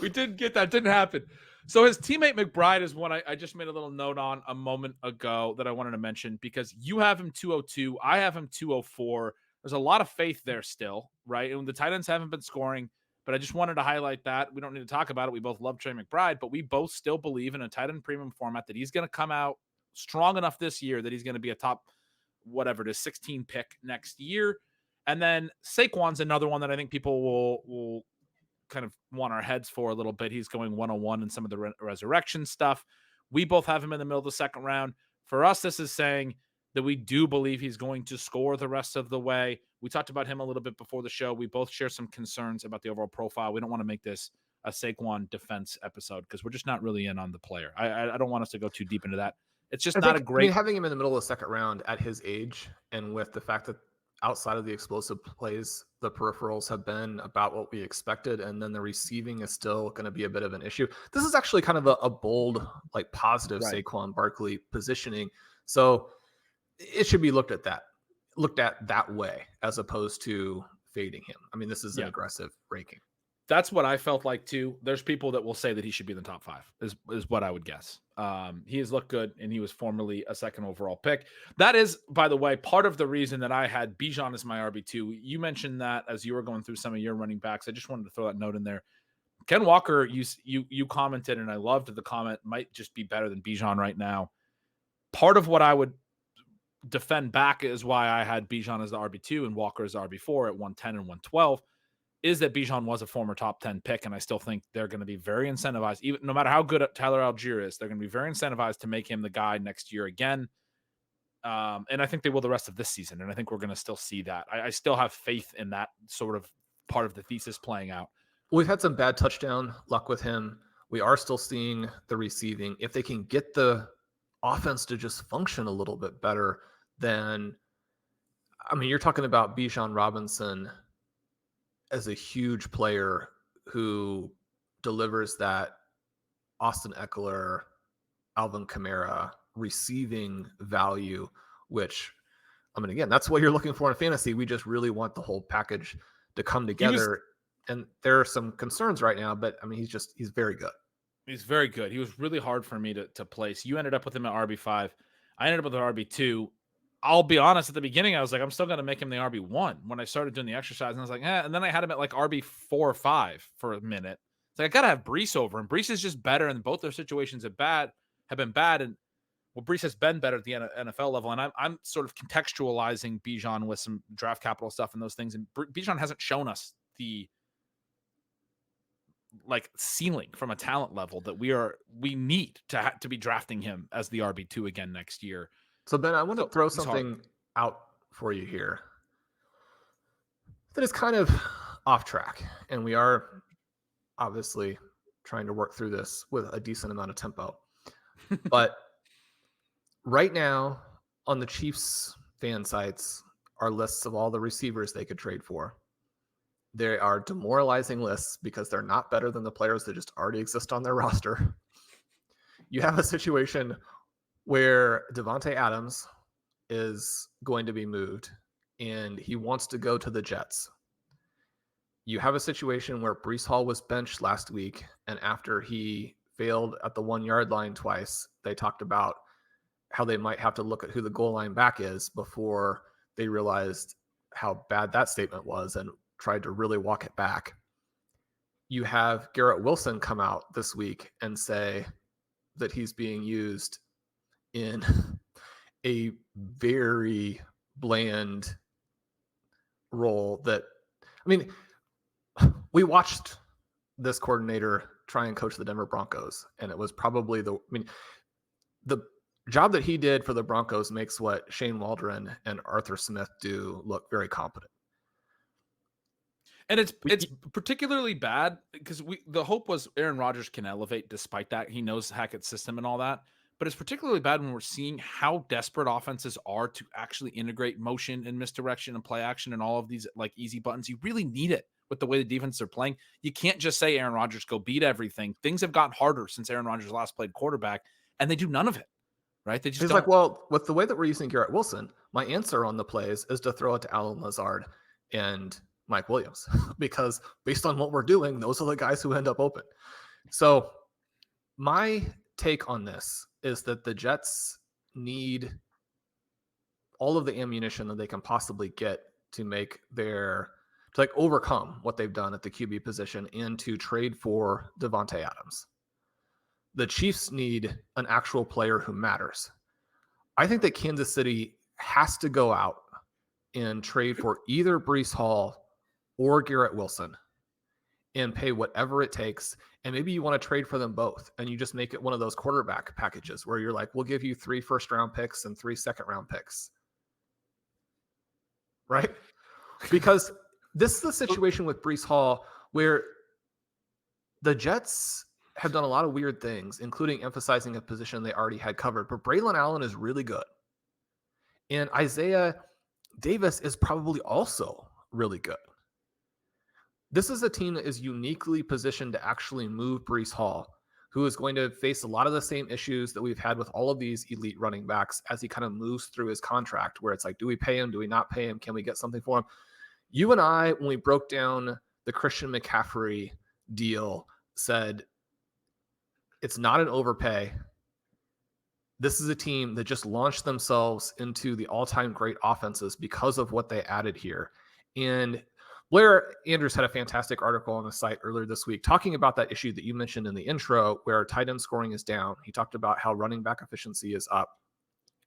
We didn't get that. It didn't happen. So his teammate McBride is one I just made a little note on a moment ago that I wanted to mention because you have him 202. I have him 204. There's a lot of faith there still, right? And the tight ends haven't been scoring, but I just wanted to highlight that. We don't need to talk about it. We both love Trey McBride, but we both still believe in a tight end premium format that he's going to come out strong enough this year that he's going to be a top, whatever it is, 16 pick next year. And then Saquon's another one that I think people will kind of want our heads for a little bit. He's going 101 in some of the resurrection stuff. We both have him in the middle of the second round. For us, this is saying that we do believe he's going to score the rest of the way. We talked about him a little bit before the show. We both share some concerns about the overall profile. We don't want to make this a Saquon defense episode because we're just not really in on the player. I don't want us to go too deep into that. It's just not a great. I mean, having him in the middle of the second round at his age and with the fact that outside of the explosive plays, the peripherals have been about what we expected, and then the receiving is still going to be a bit of an issue. This is actually kind of a bold, like positive Saquon Barkley positioning. So it should be looked at that way as opposed to fading him. I mean, this is an aggressive ranking. That's what I felt like too. There's people that will say that he should be in the top 5 is what I would guess. He has looked good and he was formerly a second overall pick. That is, by the way, part of the reason that I had Bijan as my RB2. You mentioned that as you were going through some of your running backs. I just wanted to throw that note in there. Ken Walker, you commented, and I loved the comment, might just be better than Bijan right now. Part of what I would defend back is why I had Bijan as the RB2 and Walker as the RB4 at 110 and 112. Is that Bijan was a former top 10 pick, and I still think they're going to be very incentivized. Even no matter how good Tyler Algier is, they're going to be very incentivized to make him the guy next year again. And I think they will the rest of this season, and I think we're going to still see that. I still have faith in that sort of part of the thesis playing out. We've had some bad touchdown luck with him. We are still seeing the receiving. If they can get the offense to just function a little bit better, then, I mean, you're talking about Bijan Robinson as a huge player who delivers that Austin Eckler, Alvin Kamara receiving value, which, I mean, again, that's what you're looking for in fantasy. We just really want the whole package to come together. And there are some concerns right now, but I mean, he's very good. He's very good. He was really hard for me to place. You ended up with him at RB5. I ended up with an RB2. I'll be honest, at the beginning, I was like, I'm still going to make him the RB1 when I started doing the exercise. And I was like, and then I had him at like RB4 or 5 for a minute. It's like, I got to have Breece over him. Breece is just better. And both their situations have been bad. And well, Breece has been better at the NFL level. And I'm sort of contextualizing Bijan with some draft capital stuff and those things. And Bijan hasn't shown us the like ceiling from a talent level that we need to be drafting him as the RB2 again next year. So, Ben, I want to throw something out for you here that is kind of off track. And we are obviously trying to work through this with a decent amount of tempo. But right now on the Chiefs fan sites are lists of all the receivers they could trade for. They are demoralizing lists because they're not better than the players that just already exist on their roster. You have a situation where Devontae Adams is going to be moved and he wants to go to the Jets. You have a situation where Breece Hall was benched last week, and after he failed at the 1 yard line twice, they talked about how they might have to look at who the goal line back is before they realized how bad that statement was and tried to really walk it back. You have Garrett Wilson come out this week and say that he's being used in a very bland role that, I mean, we watched this coordinator try and coach the Denver Broncos, and it was probably the job that he did for the Broncos makes what Shane Waldron and Arthur Smith do look very competent. And it's particularly bad because the hope was Aaron Rodgers can elevate despite that. He knows Hackett's system and all that. But it's particularly bad when we're seeing how desperate offenses are to actually integrate motion and misdirection and play action and all of these like easy buttons. You really need it with the way the defense are playing. You can't just say Aaron Rodgers go beat everything. Things have gotten harder since Aaron Rodgers last played quarterback, and they do none of it, right? They just He's don't. like, well, with the way that we're using Garrett Wilson, my answer on the plays is to throw it to Alan Lazard and Mike Williams, because based on what we're doing, those are the guys who end up open. So my take on this is that the Jets need all of the ammunition that they can possibly get to make to like overcome what they've done at the QB position and to trade for Devontae Adams. The Chiefs need an actual player who matters. I think that Kansas City has to go out and trade for either Breece Hall or Garrett Wilson and pay whatever it takes. And maybe you want to trade for them both, and you just make it one of those quarterback packages where you're like, we'll give you 3 first-round picks and 3 second-round picks. Right? Because this is the situation with Breece Hall where the Jets have done a lot of weird things, including emphasizing a position they already had covered. But Braylon Allen is really good. And Isaiah Davis is probably also really good. This is a team that is uniquely positioned to actually move Breece Hall, who is going to face a lot of the same issues that we've had with all of these elite running backs as he kind of moves through his contract, where it's like, do we pay him? Do we not pay him? Can we get something for him? You and I, when we broke down the Christian McCaffrey deal, said it's not an overpay. This is a team that just launched themselves into the all-time great offenses because of what they added here. And Blair Andrews had a fantastic article on the site earlier this week talking about that issue that you mentioned in the intro, where tight end scoring is down. He talked about how running back efficiency is up.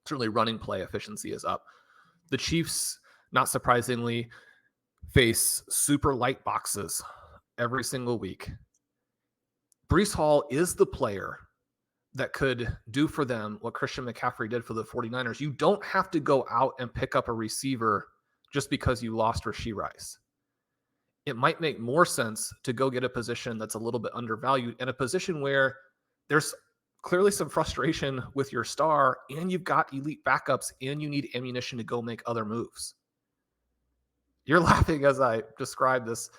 Certainly running play efficiency is up. The Chiefs, not surprisingly, face super light boxes every single week. Breece Hall is the player that could do for them what Christian McCaffrey did for the 49ers. You don't have to go out and pick up a receiver just because you lost Rashee Rice. It might make more sense to go get a position that's a little bit undervalued, and a position where there's clearly some frustration with your star and you've got elite backups and you need ammunition to go make other moves. You're laughing as I describe this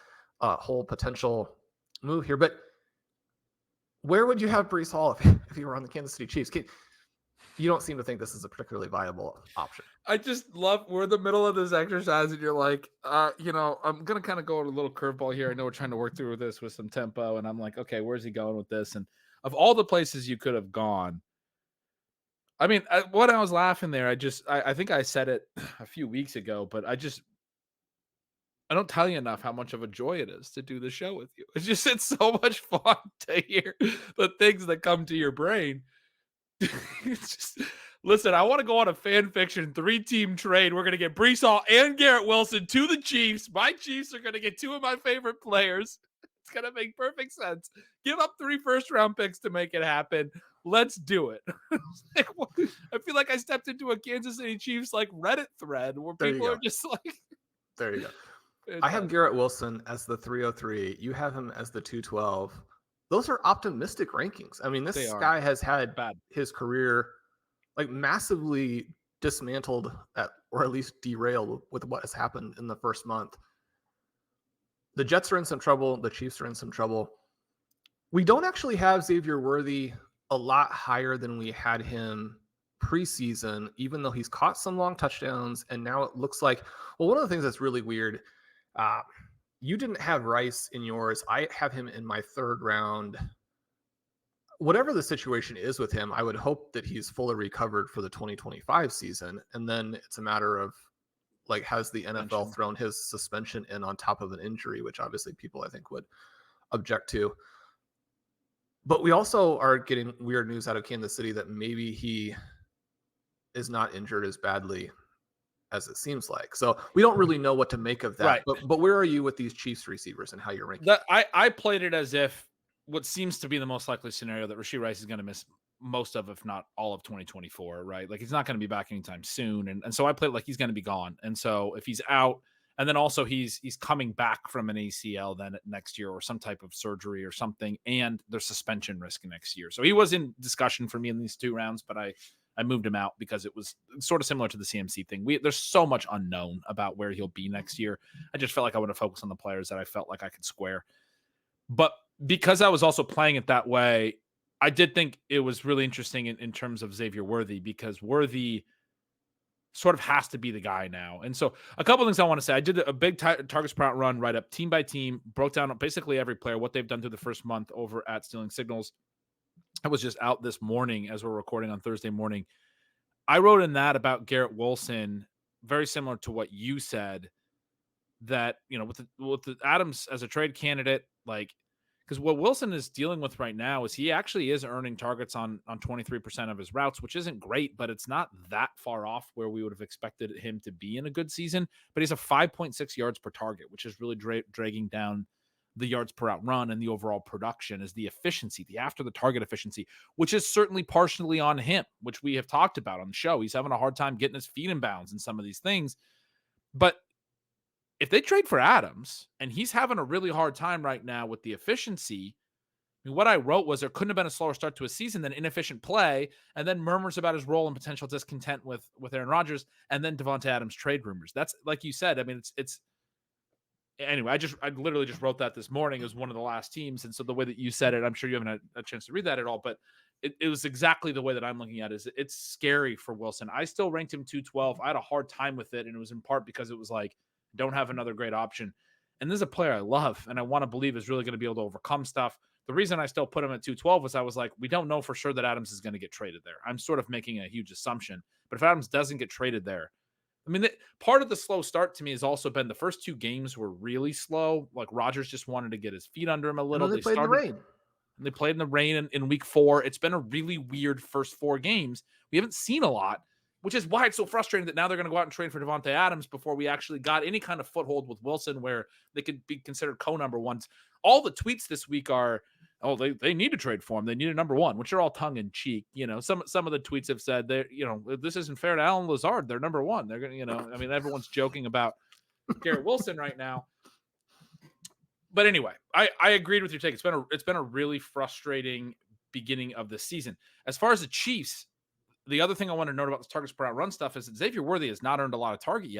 whole potential move here, but where would you have Breece Hall if you were on the Kansas City Chiefs? You don't seem to think this is a particularly viable option. I just love, we're in the middle of this exercise and you're like, I'm going to kind of go with a little curveball here. I know we're trying to work through this with some tempo, and I'm like, okay, where's he going with this? And of all the places you could have gone, I mean, when I was laughing there, I think I said it a few weeks ago, but I don't tell you enough how much of a joy it is to do the show with you. It's so much fun to hear the things that come to your brain. Listen, I want to go on a fan fiction 3-team trade. We're going to get Breece Hall and Garrett Wilson to the Chiefs. My Chiefs are going to get 2 of my favorite players. It's going to make perfect sense. Give up 3 first-round picks to make it happen. Let's do it. I feel like I stepped into a Kansas City Chiefs like Reddit thread where people are just like... There you go. I have Garrett Wilson as the 303. You have him as the 212. Those are optimistic rankings. I mean, this guy has had his career like massively dismantled or at least derailed with what has happened in the first month. The Jets are in some trouble. The Chiefs are in some trouble. We don't actually have Xavier Worthy a lot higher than we had him preseason, even though he's caught some long touchdowns. And now it looks like, well, one of the things that's really weird, you didn't have Rice in yours. I have him in my 3rd round. Whatever the situation is with him, I would hope that he's fully recovered for the 2025 season. And then it's a matter of, like, has the NFL thrown his suspension in on top of an injury, which obviously people I think would object to. But we also are getting weird news out of Kansas City that maybe he is not injured as badly as it seems like. So we don't really know what to make of that. Right. But where are you with these Chiefs receivers and how you're ranking? I played it as if what seems to be the most likely scenario that Rashee Rice is going to miss most of, if not all of 2024, right? Like, he's not going to be back anytime soon. And so I played like he's going to be gone. And so if he's out, and then also he's coming back from an ACL then next year or some type of surgery or something, and there's suspension risk next year. So he was in discussion for me in these 2 rounds, but I I moved him out because it was sort of similar to the CMC thing. There's so much unknown about where he'll be next year. I just felt like I want to focus on the players that I felt like I could square. But because I was also playing it that way, I did think it was really interesting in terms of Xavier Worthy, because Worthy sort of has to be the guy now. And so a couple things I want to say. I did a big targets per route run, right up team by team, broke down basically every player, what they've done through the first month over at Stealing Signals. I was just out this morning as we're recording on Thursday morning. I wrote in that about Garrett Wilson, very similar to what you said, that, with the Adams as a trade candidate, like, because what Wilson is dealing with right now is he actually is earning targets on 23% of his routes, which isn't great, but it's not that far off where we would have expected him to be in a good season. But he's a 5.6 yards per target, which is really dragging down the yards per route run, and the overall production is the efficiency, the after the target efficiency, which is certainly partially on him, which we have talked about on the show. He's having a hard time getting his feet in bounds in some of these things. But if they trade for Adams, and he's having a really hard time right now with the efficiency, I mean, what I wrote was there couldn't have been a slower start to a season than inefficient play, and then murmurs about his role and potential discontent with Aaron Rodgers, and then Devonta Adams trade rumors. That's, like you said, I mean, it's anyway, I literally just wrote that this morning as one of the last teams. And so the way that you said it, I'm sure you haven't had a chance to read that at all, but it was exactly the way that I'm looking at it. It's scary for Wilson. I still ranked him 212. I had a hard time with it, and it was in part because it was like, don't have another great option. And this is a player I love, and I want to believe is really going to be able to overcome stuff. The reason I still put him at 212 was I was like, we don't know for sure that Adams is going to get traded there. I'm sort of making a huge assumption. But if Adams doesn't get traded there, I mean, part of the slow start to me has also been the first two games were really slow. Like, Rodgers just wanted to get his feet under him a little. And then they played in the rain. They played in the rain in week 4. It's been a really weird first 4 games. We haven't seen a lot, which is why it's so frustrating that now they're going to go out and trade for Devonta Adams before we actually got any kind of foothold with Wilson where they could be considered co-number ones. All the tweets this week are, oh, they need to trade for him. They need a number one, which are all tongue in cheek. Some of the tweets have said that, this isn't fair to Alan Lazard. They're number one. They're going to, I mean, everyone's joking about Garrett Wilson right now. But anyway, I agreed with your take. It's been a really frustrating beginning of the season. As far as the Chiefs, the other thing I want to note about the targets per route run stuff is that Xavier Worthy has not earned a lot of targets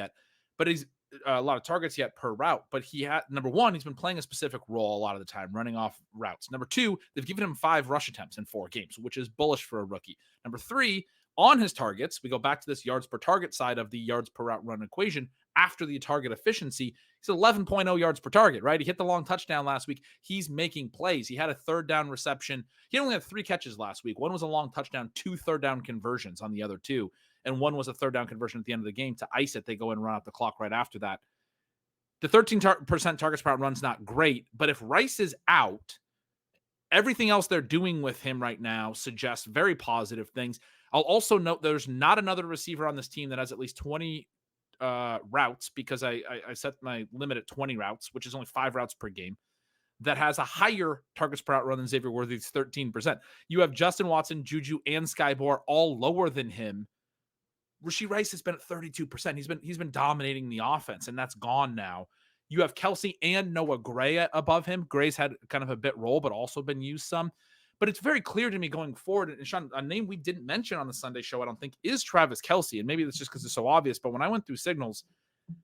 yet per route. But he had, number one, he's been playing a specific role a lot of the time, running off routes. Number two, they've given him 5 rush attempts in 4 games, which is bullish for a rookie. Number 3, on his targets, we go back to this yards per target side of the yards per route run equation. After the target efficiency, he's 11.0 yards per target, right? He hit the long touchdown last week. He's making plays. He had a 3rd down reception. He only had 3 catches last week. One was a long touchdown, 2 third down conversions on the other 2. And one was a 3rd down conversion at the end of the game to ice it. They go and run out the clock right after that. The 13% targets per route run's not great, but if Rice is out, everything else they're doing with him right now suggests very positive things. I'll also note there's not another receiver on this team that has at least 20 routes, because I set my limit at 20 routes, which is only 5 routes per game, that has a higher targets per route run than Xavier Worthy's 13%. You have Justin Watson, Juju, and Sky Moore all lower than him. Rashee Rice has been at 32%. He's been dominating the offense, and that's gone now. You have Kelsey and Noah Gray above him. Gray's had kind of a bit role, but also been used some. But it's very clear to me going forward, and Shawn, a name we didn't mention on the Sunday show, I don't think, is Travis Kelsey. And maybe that's just because it's so obvious. But when I went through signals,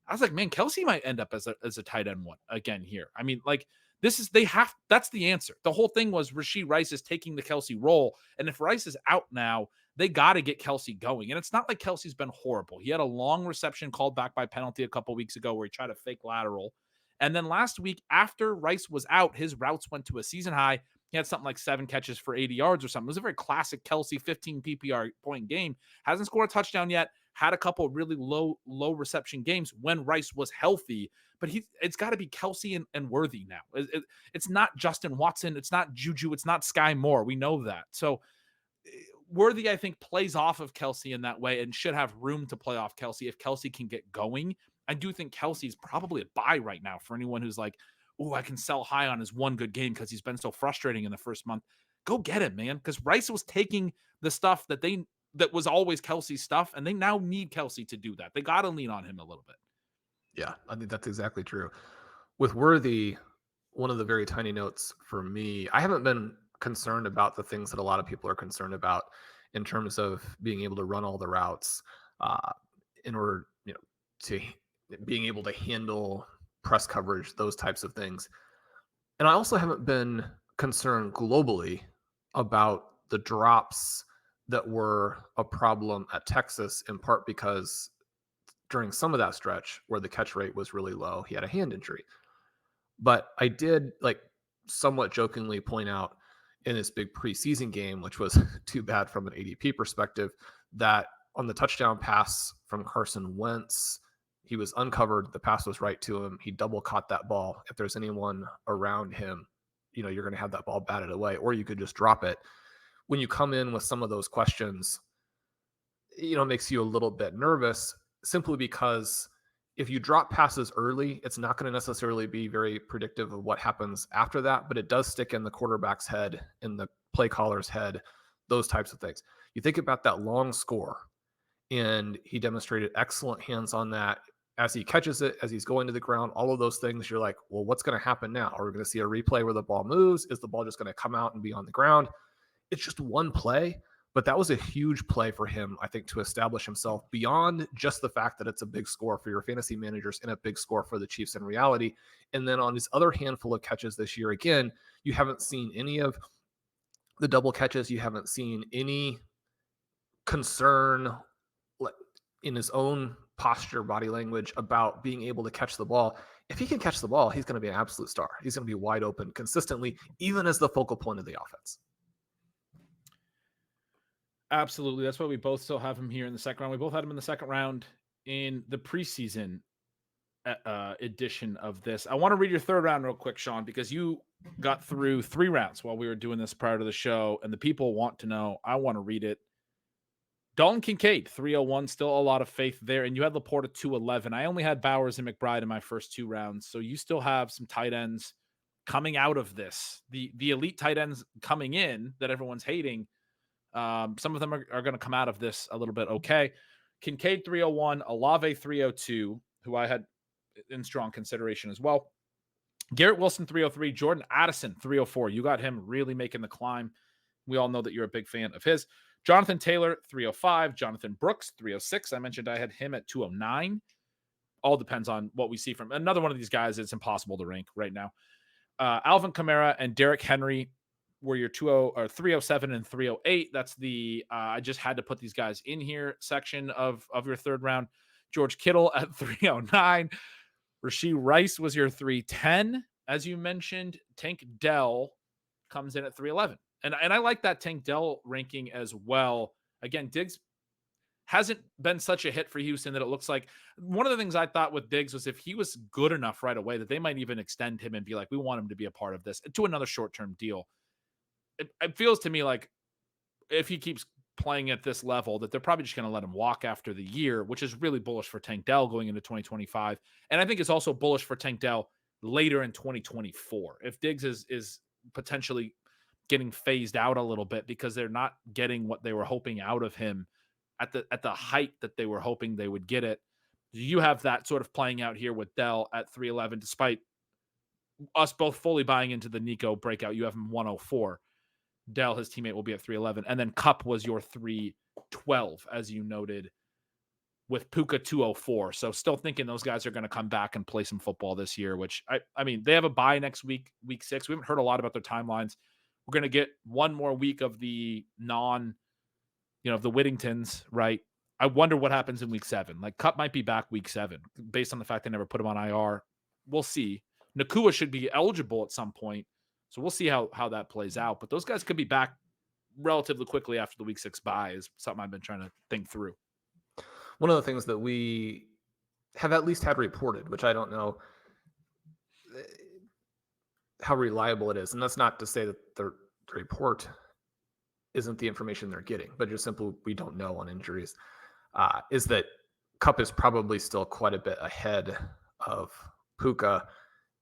I was like, man, Kelsey might end up as a tight end one again here. I mean, like, that's the answer. The whole thing was Rashee Rice is taking the Kelsey role. And if Rice is out now, they got to get Kelsey going. And it's not like Kelsey's been horrible. He had a long reception called back by penalty a couple weeks ago where he tried a fake lateral. And then last week, after Rice was out, his routes went to a season high. He had something like 7 catches for 80 yards or something. It was a very classic Kelsey 15 PPR point game. Hasn't scored a touchdown yet. Had a couple of really low reception games when Rice was healthy. But it's got to be Kelsey and Worthy now. It's not Justin Watson. It's not Juju. It's not Sky Moore. We know that. So Worthy, I think, plays off of Kelsey in that way and should have room to play off Kelsey if Kelsey can get going. I do think Kelsey's probably a buy right now for anyone who's like, oh, I can sell high on his one good game because he's been so frustrating in the first month. Go get him, man. Because Rice was taking the stuff that was always Kelsey's stuff, and they now need Kelsey to do that. They got to lean on him a little bit. Yeah, I think that's exactly true. With Worthy, one of the very tiny notes for me, I haven't been concerned about the things that a lot of people are concerned about in terms of being able to run all the routes, in order, to being able to handle press coverage, those types of things. And I also haven't been concerned globally about the drops that were a problem at Texas, in part because during some of that stretch where the catch rate was really low, he had a hand injury. But I did somewhat jokingly point out in this big preseason game, which was too bad from an ADP perspective, that on the touchdown pass from Carson Wentz, he was uncovered. The pass was right to him. He double caught that ball. If there's anyone around him, you're going to have that ball batted away, or you could just drop it. When you come in with some of those questions, it makes you a little bit nervous, simply because if you drop passes early, it's not going to necessarily be very predictive of what happens after that, but it does stick in the quarterback's head, in the play caller's head, those types of things. You think about that long score, and he demonstrated excellent hands on that. As he catches it, as he's going to the ground, all of those things, you're like, well, what's going to happen now? Are we going to see a replay where the ball moves? Is the ball just going to come out and be on the ground? It's just one play, but that was a huge play for him, I think, to establish himself beyond just the fact that it's a big score for your fantasy managers and a big score for the Chiefs in reality. And then on his other handful of catches this year, again, you haven't seen any of the double catches. You haven't seen any concern in his own posture, body language about being able to catch the ball. If he can catch the ball, he's going to be an absolute star. He's going to be wide open consistently, even as the focal point of the offense. Absolutely. That's why we both still have him here in the second round. We both had him in the second round in the preseason edition of this. I want to read your third round real quick, Shawn, because you got through 3 rounds while we were doing this prior to the show, and the people want to know. I want to read it. Dalton Kincaid, 301, still a lot of faith there. And you had Laporta, 211. I only had Bowers and McBride in my first 2 rounds. So you still have some tight ends coming out of this. The elite tight ends coming in that everyone's hating. Some of them are going to come out of this a little bit okay. Kincaid, 301. Olave, 302, who I had in strong consideration as well. Garrett Wilson, 303. Jordan Addison, 304. You got him really making the climb. We all know that you're a big fan of his. Jonathan Taylor, 305. Jonathan Brooks, 306. I mentioned I had him at 209. All depends on what we see from another one of these guys. It's impossible to rank right now. Alvin Kamara and Derrick Henry were your 307 and 308. That's the I just had to put these guys in here section of your third round. George Kittle at 309. Rashee Rice was your 310. As you mentioned, Tank Dell comes in at 311. And I like that Tank Dell ranking as well. Again, Diggs hasn't been such a hit for Houston that it looks like. One of the things I thought with Diggs was if he was good enough right away that they might even extend him and be like, we want him to be a part of this, to another short-term deal. It feels to me like if he keeps playing at this level that they're probably just going to let him walk after the year, which is really bullish for Tank Dell going into 2025. And I think it's also bullish for Tank Dell later in 2024. If Diggs is potentially getting phased out a little bit because they're not getting what they were hoping out of him at the height that they were hoping they would get it. You have that sort of playing out here with Dell at 311, despite us both fully buying into the Nico breakout. You have him 104. Dell, his teammate, will be at 311. And then Kupp was your 312, as you noted, with Puka 204. So still thinking those guys are going to come back and play some football this year, which I mean, they have a bye next week, week 6. We haven't heard a lot about their timelines. We're going to get one more week of the the Whittingtons, right? I wonder what happens in week 7. Like Kupp might be back week 7 based on the fact they never put him on IR. We'll see. Nakua should be eligible at some point. So we'll see how that plays out. But those guys could be back relatively quickly after the week 6 bye is something I've been trying to think through. One of the things that we have at least had reported, which I don't know how reliable it is, and that's not to say that the report isn't the information they're getting, but just simply we don't know on injuries, is that Kupp is probably still quite a bit ahead of Puka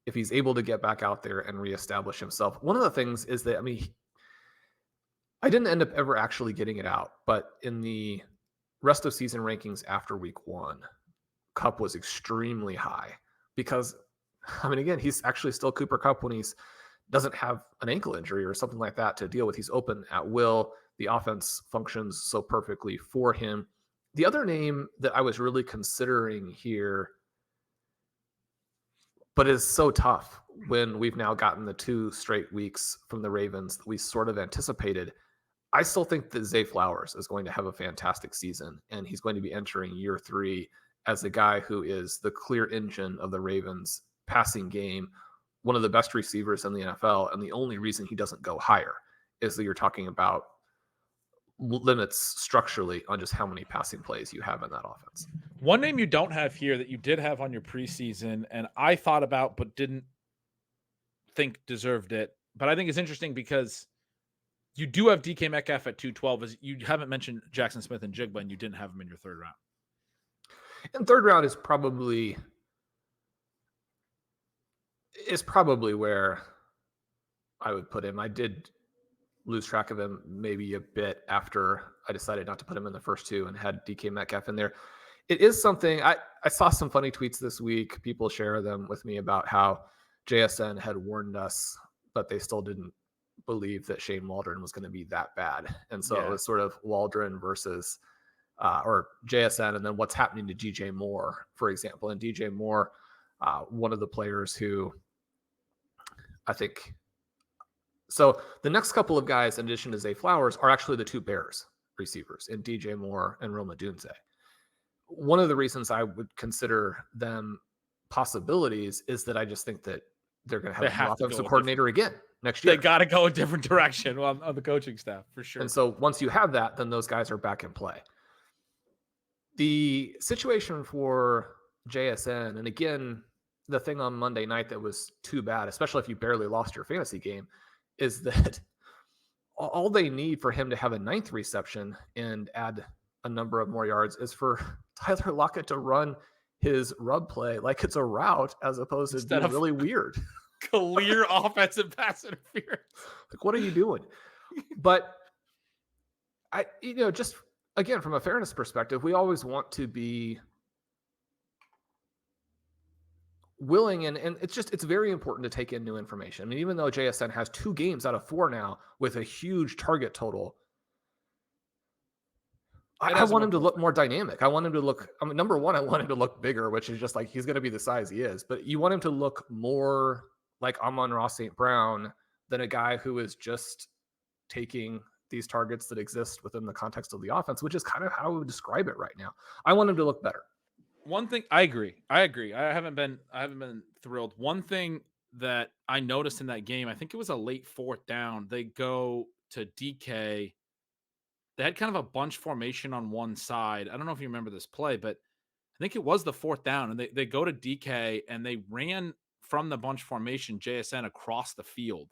if he's able to get back out there and reestablish himself. One of the things is that, I didn't end up ever actually getting it out, but in the rest of season rankings after week 1, Kupp was extremely high because, again, he's actually still Cooper Kupp when he's doesn't have an ankle injury or something like that to deal with. He's open at will. the offense functions so perfectly for him. The other name that I was really considering here, but is so tough when we've now gotten the 2 straight weeks from the Ravens that we sort of anticipated. I still think that Zay Flowers is going to have a fantastic season, and he's going to be entering year 3 as a guy who is the clear engine of the Ravens passing game, one of the best receivers in the NFL, and the only reason he doesn't go higher is that you're talking about limits structurally on just how many passing plays you have in that offense. One name you don't have here that you did have on your preseason, and I thought about but didn't think deserved it, but I think it's interesting because you do have DK Metcalf at 212. As you haven't mentioned Jackson Smith-Njigba, and you didn't have him in your third round. And third round is probably where I would put him. I did lose track of him maybe a bit after I decided not to put him in the first 2 and had DK Metcalf in there. It is something I saw some funny tweets this week. People share them with me about how JSN had warned us, but they still didn't believe that Shane Waldron was going to be that bad. And so it was sort of Waldron versus or JSN, and then what's happening to DJ Moore, for example. And DJ Moore, one of the players who I think, so the next couple of guys, in addition to Zay Flowers, are actually the 2 Bears receivers in DJ Moore and Roma Dunze. One of the reasons I would consider them possibilities is that I just think that they're going to have an offensive coordinator again next year. They got to go a different direction on the coaching staff, for sure. And so once you have that, then those guys are back in play. The situation for JSN, and again, the thing on Monday night that was too bad, especially if you barely lost your fantasy game, is that all they need for him to have a 9th reception and add a number of more yards is for Tyler Lockett to run his rub play like it's a route as opposed to being really weird. Clear offensive pass interference. Like, what are you doing? But just again, from a fairness perspective, we always want to be willing, and it's very important to take in new information. I mean, even though JSN has 2 games out of 4 now with a huge target total, I want him to look more dynamic. I want him to look, number one, I want him to look bigger, which is just like, he's going to be the size he is, but you want him to look more like Amon-Ra St. Brown than a guy who is just taking these targets that exist within the context of the offense, which is kind of how I would describe it right now. I want him to look better. One thing, I agree. I haven't been thrilled. One thing that I noticed in that game, I think it was a late 4th down. They go to DK. They had kind of a bunch formation on one side. I don't know if you remember this play, but I think it was the 4th down, and they go to DK and they ran from the bunch formation JSN across the field,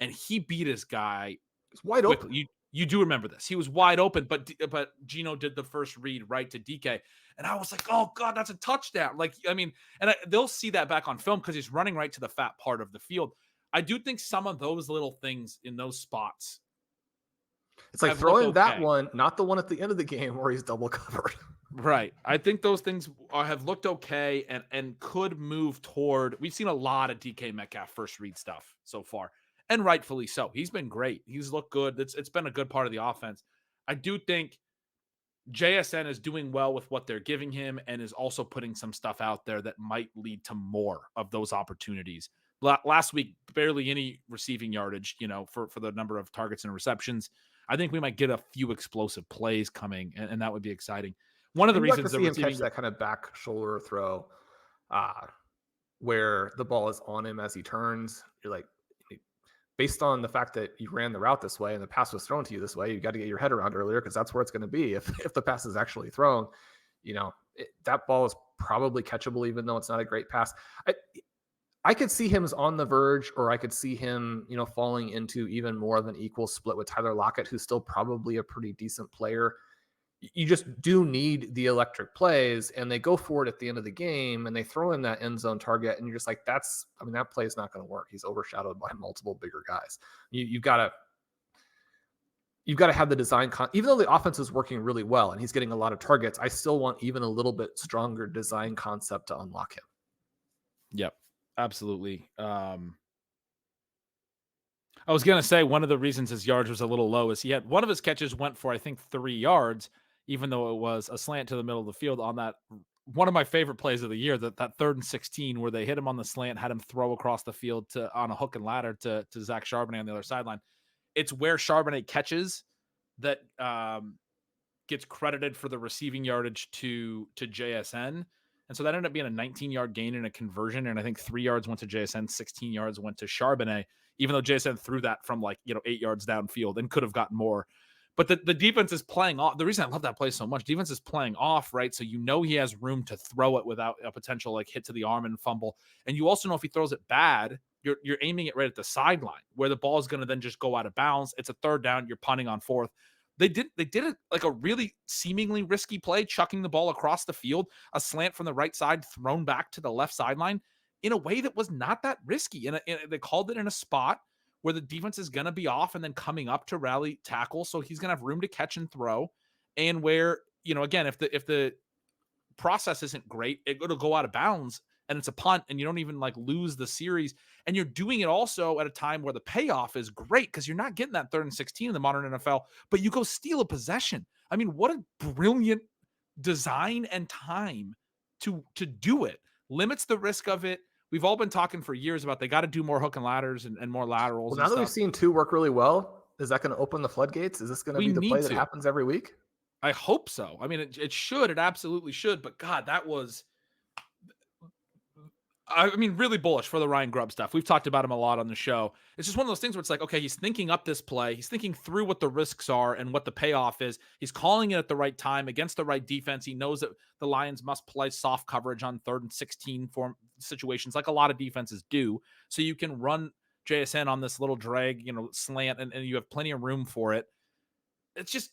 and he beat his guy. It's wide open. You do remember this. He was wide open, but Gino did the first read right to DK. And I was like, oh God, that's a touchdown. Like, I mean, and they'll see that back on film because he's running right to the fat part of the field. I do think some of those little things in those spots. It's like throwing that one, not the one at the end of the game where he's double covered. Right. I think those things have looked okay and could move toward. We've seen a lot of DK Metcalf first read stuff so far, and rightfully so. He's been great. He's looked good. It's been a good part of the offense. I do think JSN is doing well with what they're giving him and is also putting some stuff out there that might lead to more of those opportunities. Last week, barely any receiving yardage, for the number of targets and receptions. I think we might get a few explosive plays coming, and that would be exciting. One of the reasons that him catch that kind of back shoulder throw where the ball is on him as he turns, you're like, based on the fact that you ran the route this way and the pass was thrown to you this way, you got to get your head around earlier because that's where it's going to be. If the pass is actually thrown, that ball is probably catchable, even though it's not a great pass. I could see him as on the verge, or I could see him, falling into even more of an equal split with Tyler Lockett, who's still probably a pretty decent player. You just do need the electric plays, and they go for it at the end of the game and they throw in that end zone target. And you're just like, that play is not going to work. He's overshadowed by multiple bigger guys. You've got to have the design. Even though the offense is working really well and he's getting a lot of targets, I still want even a little bit stronger design concept to unlock him. Yep, absolutely. I was going to say one of the reasons his yards was a little low is he had one of his catches went for, I think, 3 yards, even though it was a slant to the middle of the field on that. One of my favorite plays of the year, that 3rd and 16, where they hit him on the slant, had him throw across the field on a hook and ladder to Zach Charbonnet on the other sideline. It's where Charbonnet catches that gets credited for the receiving yardage to JSN. And so that ended up being a 19-yard gain and a conversion. And I think 3 yards went to JSN, 16 yards went to Charbonnet, even though JSN threw that from 8 yards downfield and could have gotten more. But the defense is playing off. The reason I love that play so much, defense is playing off, right? So he has room to throw it without a potential hit to the arm and fumble. And you also know if he throws it bad, you're aiming it right at the sideline where the ball is going to then just go out of bounds. It's a 3rd down. You're punting on 4th. They did it a really seemingly risky play, chucking the ball across the field, a slant from the right side thrown back to the left sideline in a way that was not that risky. And they called it in a spot where the defense is going to be off and then coming up to rally tackle. So he's going to have room to catch and throw. And where, again, if the process isn't great, it'll go out of bounds and it's a punt and you don't even lose the series. And you're doing it also at a time where the payoff is great because you're not getting that 3rd and 16 in the modern NFL, but you go steal a possession. I mean, what a brilliant design and time to do it. Limits the risk of it. We've all been talking for years about they got to do more hook and ladders and more laterals. Well, now that we've seen 2 work really well, is that going to open the floodgates? Is this going to be the play that happens every week? I hope so. I mean, it should. It absolutely should. But God, that was, really bullish for the Ryan Grubb stuff. We've talked about him a lot on the show. It's just one of those things where it's okay, he's thinking up this play. He's thinking through what the risks are and what the payoff is. He's calling it at the right time against the right defense. He knows that the Lions must play soft coverage on 3rd and 16 form situations like a lot of defenses do. So you can run JSN on this little drag, slant, and you have plenty of room for it. It's just,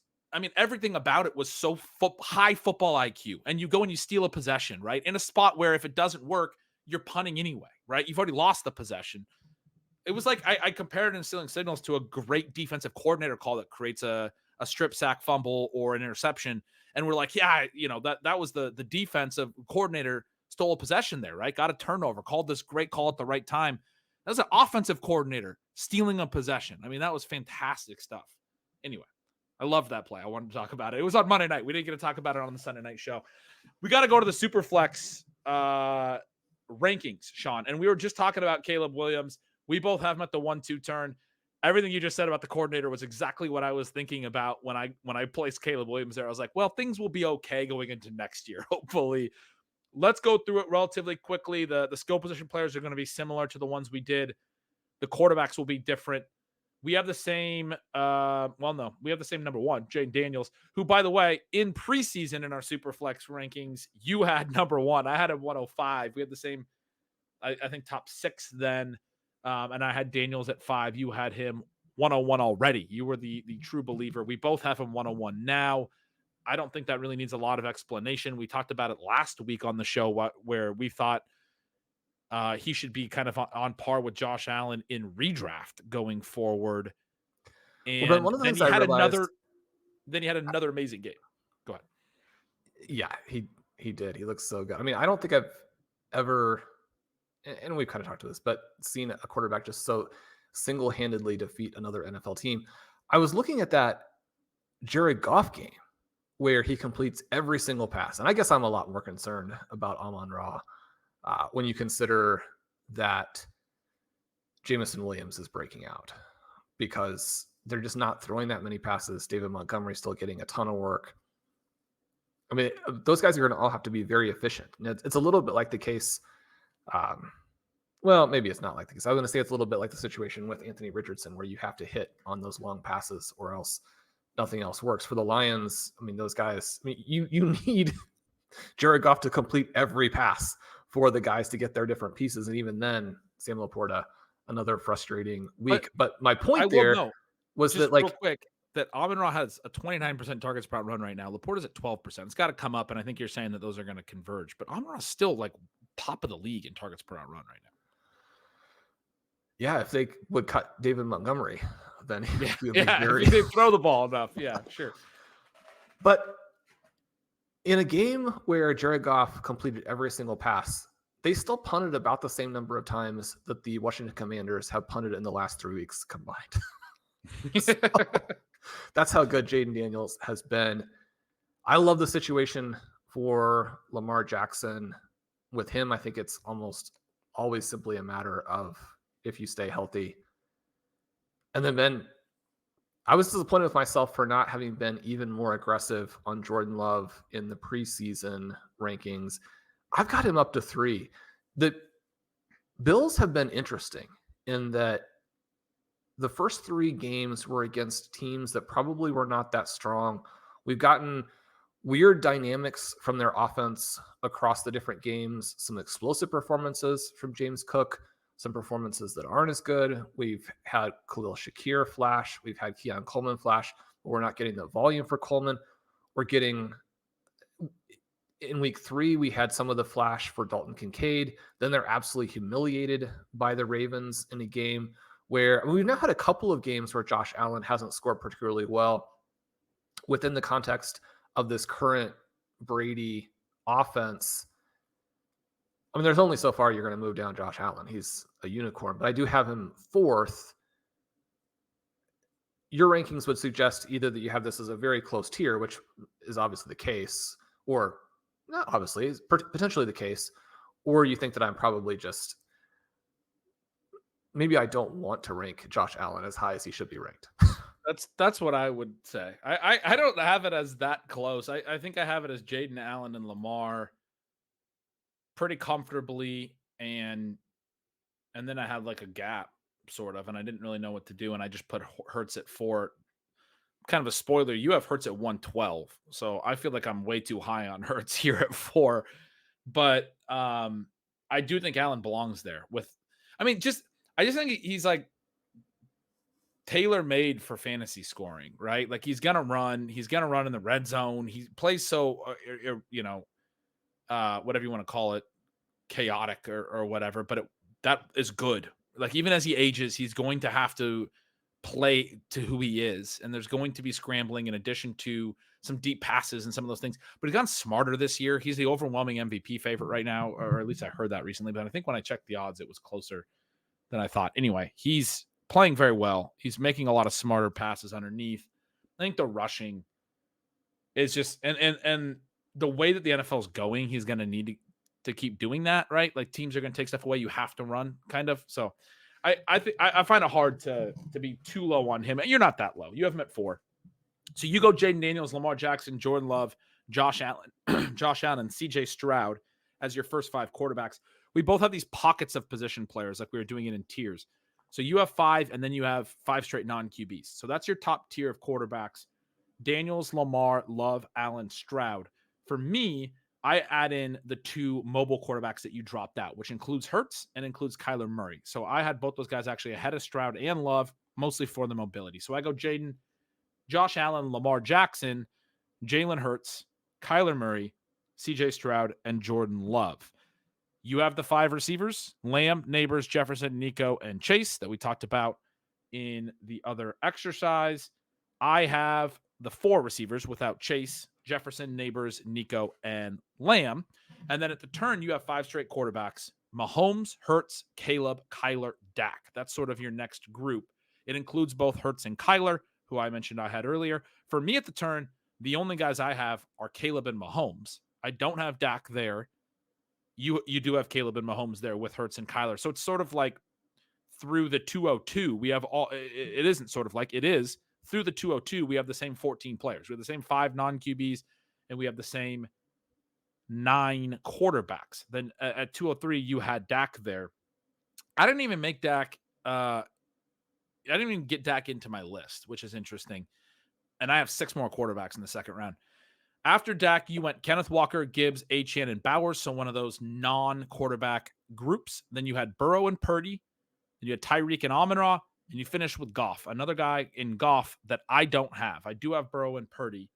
everything about it was so high football IQ. And you go and you steal a possession, right? In a spot where if it doesn't work, you're punting anyway, right? You've already lost the possession. It was like I compared it in stealing signals to a great defensive coordinator call that creates a strip sack fumble or an interception. And we're like, yeah, that was the defensive coordinator stole a possession there, right? Got a turnover, called this great call at the right time. That was an offensive coordinator stealing a possession. That was fantastic stuff. Anyway, I loved that play. I wanted to talk about it. It was on Monday night. We didn't get to talk about it on the Sunday night show. We got to go to the Superflex rankings, Sean. And we were just talking about Caleb Williams. We both have him at the 1-2 turn. Everything you just said about the coordinator was exactly what I was thinking about when I placed Caleb Williams there. I was like, well, things will be okay going into next year, hopefully. Let's go through it relatively quickly. The skill position players are going to be similar to the ones we did. The quarterbacks will be different. We have the same, we have the same number 1, Jane Daniels, who, by the way, in preseason in our Superflex rankings, you had number 1. I had him 105. We had the same, I think, top 6 then. And I had Daniels at 5. You had him 101 already. You were the true believer. We both have him 101 now. I don't think that really needs a lot of explanation. We talked about it last week on the show where we thought he should be kind of on par with Josh Allen in redraft going forward. And well, one of the things I realized, then he had another amazing game. Go ahead. Yeah, he did. He looks so good. I don't think I've ever, and we've kind of talked to this, but seen a quarterback just so single-handedly defeat another NFL team. I was looking at that Jared Goff game where he completes every single pass. And I guess I'm a lot more concerned about Amon-Ra when you consider that Jameson Williams is breaking out because they're just not throwing that many passes. David Montgomery's still getting a ton of work. Those guys are going to all have to be very efficient. And it's a little bit like the case. Well, maybe it's not like the case. I was going to say it's a little bit like the situation with Anthony Richardson where you have to hit on those long passes or else nothing else works. For the Lions, those guys, you need Jared Goff to complete every pass for the guys to get their different pieces. And even then, Sam Laporta, another frustrating week. But my point there was that, real quick, that Amon-Ra has a 29% targets per run right now. Laporta's at 12%. It's got to come up, and I think you're saying that those are going to converge. But Amon-Ra's still top of the league in targets per run right now. Yeah, if they would cut David Montgomery, then if they throw the ball enough. Yeah, sure. But in a game where Jared Goff completed every single pass they still punted about the same number of times that the Washington Commanders have punted in the last 3 weeks combined. So, that's how good Jaden Daniels has been. I love the situation for Lamar Jackson. With him, I think it's almost always simply a matter of if you stay healthy. And then Ben, I was disappointed with myself for not having been even more aggressive on Jordan Love in the preseason rankings. I've got him up to 3. The Bills have been interesting in that the first 3 games were against teams that probably were not that strong. We've gotten weird dynamics from their offense across the different games, some explosive performances from James Cook, some performances that aren't as good. We've had Khalil Shakir flash. We've had Keon Coleman flash, but we're not getting the volume for Coleman. We're getting, in week 3, we had some of the flash for Dalton Kincaid. Then they're absolutely humiliated by the Ravens in a game where we've now had a couple of games where Josh Allen hasn't scored particularly well within the context of this current Brady offense. I mean, there's only so far you're going to move down Josh Allen. He's a unicorn, but I do have him 4th. Your rankings would suggest either that you have this as a very close tier, which is obviously the case, or not obviously, is potentially the case, or you think that I'm probably just, maybe I don't want to rank Josh Allen as high as he should be ranked. That's what I would say. I don't have it as that close. I think I have it as Jaden Allen and Lamar pretty comfortably, and then I had like a gap sort of, and I didn't really know what to do, and I just put Hurts at 4. Kind of a spoiler, you have Hurts at 112, so I feel like I'm way too high on Hurts here at 4. But I do think Allen belongs there. I just think he's like tailor-made for fantasy scoring, right? Like he's gonna run in the red zone. He plays so whatever you want to call it, chaotic or whatever, but that is good. Like even as he ages, he's going to have to play to who he is, and there's going to be scrambling in addition to some deep passes and some of those things. But he's gotten smarter this year. He's the overwhelming MVP favorite right now, or at least I heard that recently, but I think when I checked the odds it was closer than I thought. Anyway, he's playing very well. He's making a lot of smarter passes underneath. I think the rushing is just and the way that the NFL is going, he's going to need to keep doing that, right? Like teams are going to take stuff away. You have to run, kind of. So I think I find it hard to be too low on him. And you're not that low. You have him at 4. So you go Jaden Daniels, Lamar Jackson, Jordan Love, Josh Allen, CJ Stroud as your first 5 quarterbacks. We both have these pockets of position players, like we were doing it in tiers. So you have 5, and then you have 5 straight non-QBs. So that's your top tier of quarterbacks: Daniels, Lamar, Love, Allen, Stroud. For me, I add in the 2 mobile quarterbacks that you dropped out, which includes Hurts and includes Kyler Murray. So I had both those guys actually ahead of Stroud and Love, mostly for the mobility. So I go Jaden, Josh Allen, Lamar Jackson, Jalen Hurts, Kyler Murray, CJ Stroud, and Jordan Love. You have the 5 receivers: Lamb, Neighbors, Jefferson, Nico, and Chase that we talked about in the other exercise. I have the 4 receivers without Chase: Jefferson, Neighbors, Nico, and Lamb. And then at the turn, you have 5 straight quarterbacks: Mahomes, Hurts, Caleb, Kyler, Dak. That's sort of your next group. It includes both Hurts and Kyler, who I mentioned I had earlier. For me at the turn, the only guys I have are Caleb and Mahomes. I don't have Dak there. You do have Caleb and Mahomes there with Hurts and Kyler. So it's sort of like through the 202, we have all, it isn't sort of like, it is through the 202, we have the same 14 players. We have the same 5 non-QBs, and we have the same 9 quarterbacks. Then at 203, you had Dak there. I didn't even make Dak, I didn't even get Dak into my list, which is interesting. And I have 6 more quarterbacks in the second round. After Dak, you went Kenneth Walker, Gibbs, Achane, and Bowers, so one of those non-quarterback groups. Then you had Burrow and Purdy. Then you had Tyreek and Amon-Ra, and you finished with Goff, another guy in Goff that I don't have. I do have Burrow and Purdy.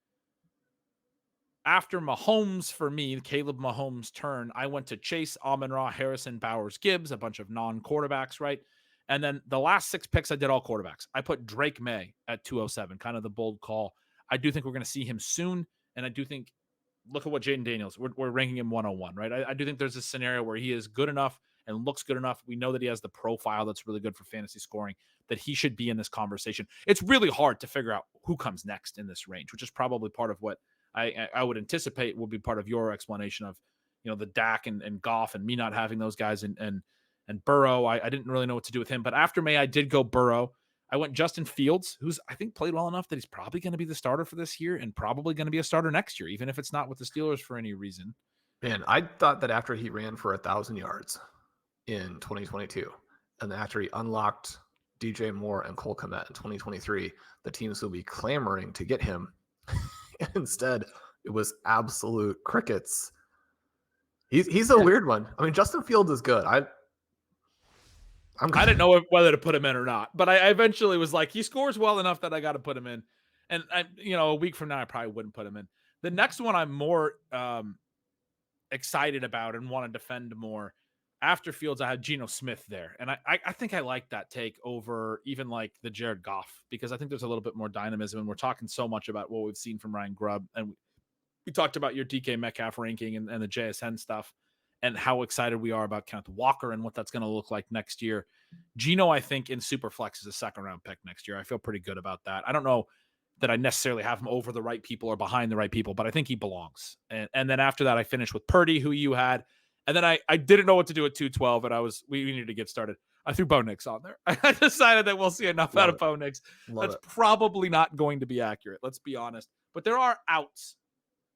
After Mahomes, for me, Caleb Mahomes' turn, I went to Chase, Amon-Ra, Harrison, Bowers, Gibbs, a bunch of non-quarterbacks, right? And then the last 6 picks, I did all quarterbacks. I put Drake May at 207, kind of the bold call. I do think we're going to see him soon. And I do think look at what Jaden Daniels, we're ranking him 101, right? I do think there's a scenario where he is good enough and looks good enough. We know that he has the profile that's really good for fantasy scoring, that he should be in this conversation. It's really hard to figure out who comes next in this range, which is probably part of what I would anticipate will be part of your explanation of, the Dak and Goff and me not having those guys and Burrow. I didn't really know what to do with him, but after May, I did go Burrow. I went Justin Fields, who's I think played well enough that he's probably going to be the starter for this year and probably going to be a starter next year, even if it's not with the Steelers for any reason. Man, I thought that after he ran for 1,000 yards in 2022, and after he unlocked DJ Moore and Cole Kmet in 2023, the teams will be clamoring to get him. Instead, it was absolute crickets. He's a weird one. I mean, Justin Fields is good. I didn't know whether to put him in or not, but I eventually was like, he scores well enough that I got to put him in. And a week from now, I probably wouldn't put him in. The next one I'm more excited about and want to defend more. After Fields, I had Geno Smith there. And I think I like that take over even like the Jared Goff, because I think there's a little bit more dynamism. And we're talking so much about what we've seen from Ryan Grubb. And we talked about your DK Metcalf ranking and the JSN stuff, and how excited we are about Kenneth Walker and what that's going to look like next year. Geno, I think, in Superflex is a second-round pick next year. I feel pretty good about that. I don't know that I necessarily have him over the right people or behind the right people, but I think he belongs. And then after that, I finished with Purdy, who you had. And then I didn't know what to do at 212, and we needed to get started. I threw Bo Nix on there. I decided that we'll see enough out of Bo Nix. That's probably not going to be accurate. Let's be honest. But there are outs.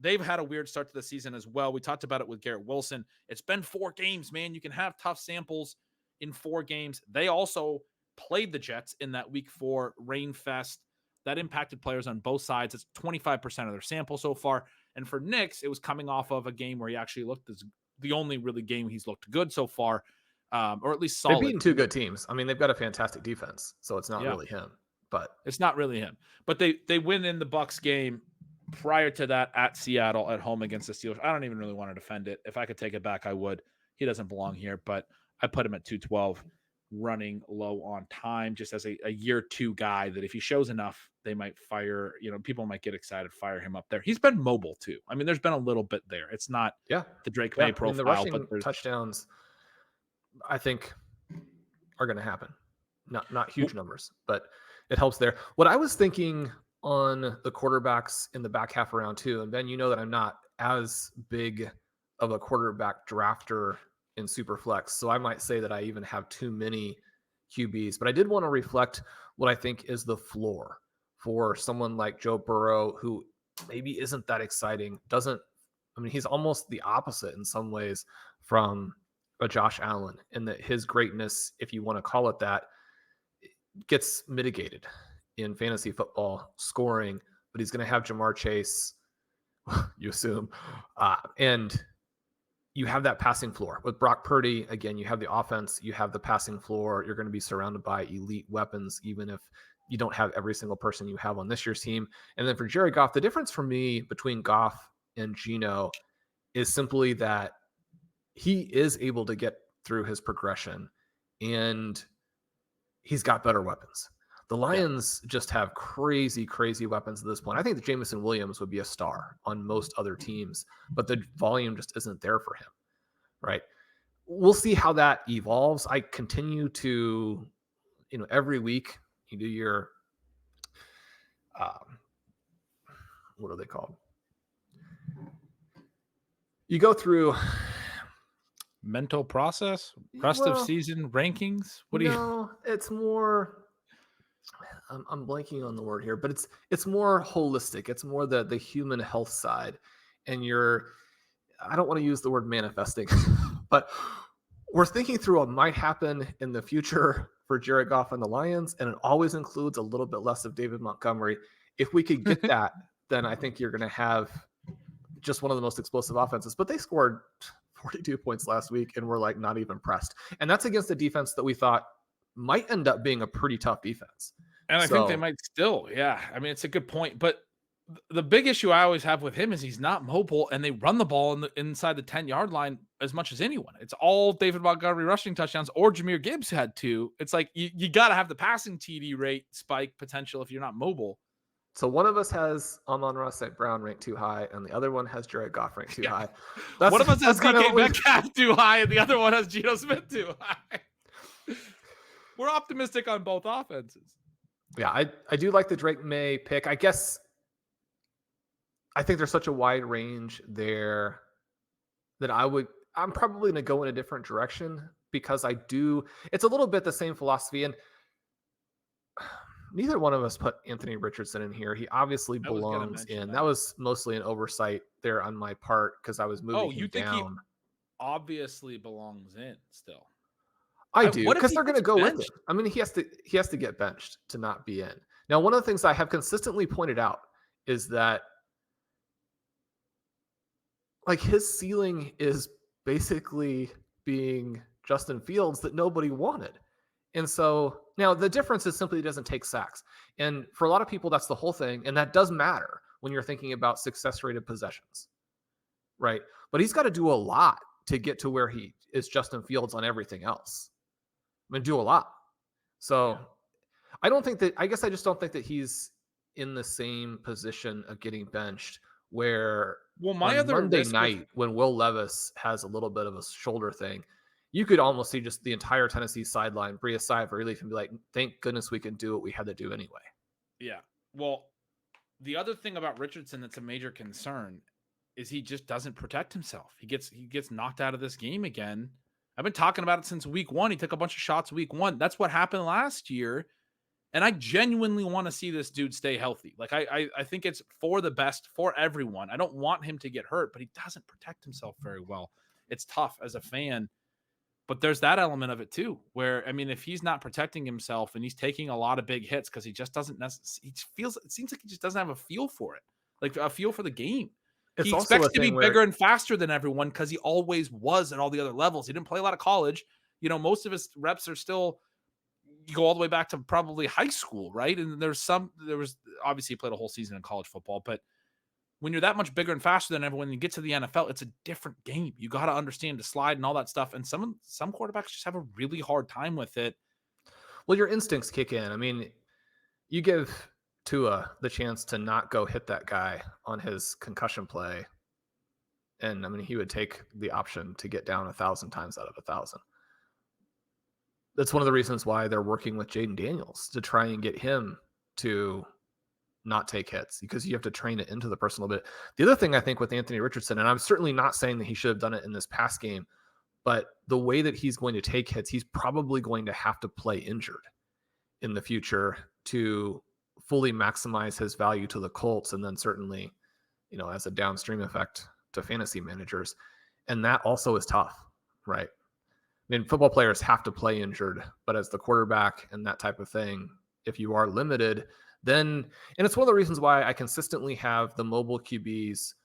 They've had a weird start to the season as well. We talked about it with Garrett Wilson. It's been 4 games, man. You can have tough samples in 4 games. They also played the Jets in that week 4 rain fest. That impacted players on both sides. It's 25% of their sample so far. And for Nix, it was coming off of a game where he actually looked as the only really game he's looked good so far, or at least solid. They've beaten 2 good teams. I mean, they've got a fantastic defense, so it's not really him. But it's not really him. But they win in the Bucs game. Prior to that, at Seattle, at home against the Steelers. I don't even really want to defend it. If I could take it back, I would. He doesn't belong here, but I put him at 212, running low on time, just as a year 2 guy that if he shows enough, they might fire, people might get excited, fire him up there. He's been mobile too. I mean, there's been a little bit there. It's not the Drake May profile. The rushing touchdowns, I think, are going to happen. Not huge numbers, but it helps there. What I was thinking on the quarterbacks in the back half of round 2, and Ben, you know that I'm not as big of a quarterback drafter in Superflex, so I might say that I even have too many QBs, but I did want to reflect what I think is the floor for someone like Joe Burrow, who maybe isn't that exciting. He's almost the opposite in some ways from a Josh Allen, in that his greatness, if you want to call it that, gets mitigated in fantasy football scoring, but he's going to have Jamar Chase, you assume, and you have that passing floor. With Brock Purdy, again, you have the offense, you have the passing floor, you're going to be surrounded by elite weapons, even if you don't have every single person you have on this year's team. And then for Jared Goff, the difference for me between Goff and Geno is simply that he is able to get through his progression, and he's got better weapons. The Lions just have crazy, crazy weapons at this point. I think that Jameson Williams would be a star on most other teams, but the volume just isn't there for him, right? We'll see how that evolves. I continue to, every week you do your, what are they called? You go through mental process, rest of season rankings. It's more. I'm blanking on the word here, but it's more holistic. It's more the human health side, and I don't want to use the word manifesting, but we're thinking through what might happen in the future for Jared Goff and the Lions, and it always includes a little bit less of David Montgomery. If we could get that, then I think you're going to have just one of the most explosive offenses. But they scored 42 points last week, and we're not even impressed. And that's against a defense that we thought might end up being a pretty tough defense. And I think they might still, I mean, it's a good point. But the big issue I always have with him is he's not mobile, and they run the ball inside the 10-yard line as much as anyone. It's all David Montgomery rushing touchdowns, or Jahmyr Gibbs had 2. It's like you got to have the passing TD rate spike potential if you're not mobile. So one of us has Amon-Ra St. Brown ranked too high, and the other one has Jared Goff ranked too Yeah. high. One of us has kind of DK Metcalf too high, and the other one has Geno Smith too high. We're optimistic on both offenses. Yeah, I do like the Drake May pick. I guess I think there's such a wide range there that I'm probably going to go in a different direction because it's a little bit the same philosophy. And neither one of us put Anthony Richardson in here. He obviously belongs in. That was mostly an oversight there on my part because I was moving him down. He obviously belongs in still? I do, because they're going to go with him. I mean, he has to get benched to not be in. Now, one of the things I have consistently pointed out is that like his ceiling is basically being Justin Fields that nobody wanted. And so now the difference is simply he doesn't take sacks. And for a lot of people, that's the whole thing. And that does matter when you're thinking about success rated possessions, right? But he's got to do a lot to get to where he is Justin Fields on everything else. I mean, do a lot. So I just don't think that he's in the same position of getting benched where Monday night when Will Levis has a little bit of a shoulder thing, you could almost see just the entire Tennessee sideline breathe a sigh of relief and be like, thank goodness we can do what we had to do anyway. Yeah. Well, the other thing about Richardson that's a major concern is he just doesn't protect himself. He gets knocked out of this game again. I've been talking about it since week 1. He took a bunch of shots week 1. That's what happened last year. And I genuinely want to see this dude stay healthy. Like I think it's for the best for everyone. I don't want him to get hurt, but he doesn't protect himself very well. It's tough as a fan. But there's that element of it too, where, I mean, if he's not protecting himself and he's taking a lot of big hits because he just doesn't necessarily, it seems like he just doesn't have a feel for it, like a feel for the game. He expects to be bigger and faster than everyone because he always was at all the other levels. He didn't play a lot of college. You know, most of his reps are still, you go all the way back to probably high school, right? And there was obviously he played a whole season in college football, but when you're that much bigger and faster than everyone, you get to the NFL, it's a different game. You got to understand the slide and all that stuff. And some quarterbacks just have a really hard time with it. Well, your instincts kick in. I mean, you give Tua the chance to not go hit that guy on his concussion play. And I mean, he would take the option to get down 1,000 times out of 1,000. That's one of the reasons why they're working with Jaden Daniels to try and get him to not take hits, because you have to train it into the person a little bit. The other thing I think with Anthony Richardson, and I'm certainly not saying that he should have done it in this past game, but the way that he's going to take hits, he's probably going to have to play injured in the future to fully maximize his value to the Colts. And then certainly, you know, as a downstream effect to fantasy managers. And that also is tough, right? I mean, football players have to play injured, but as the quarterback and that type of thing, if you are limited, then, and it's one of the reasons why I consistently have the mobile QBs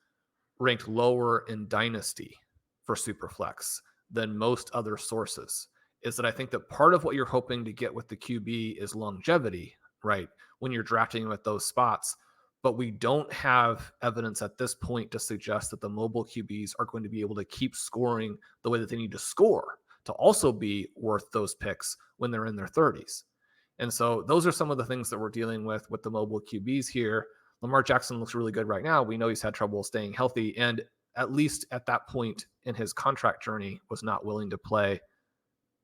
ranked lower in Dynasty for Superflex than most other sources, is that I think that part of what you're hoping to get with the QB is longevity, right? When you're drafting them at those spots. But we don't have evidence at this point to suggest that the mobile QBs are going to be able to keep scoring the way that they need to score to also be worth those picks when they're in their 30s. And so those are some of the things that we're dealing with the mobile QBs here. Lamar Jackson looks really good right now. We know he's had trouble staying healthy, and at least at that point in his contract journey was not willing to play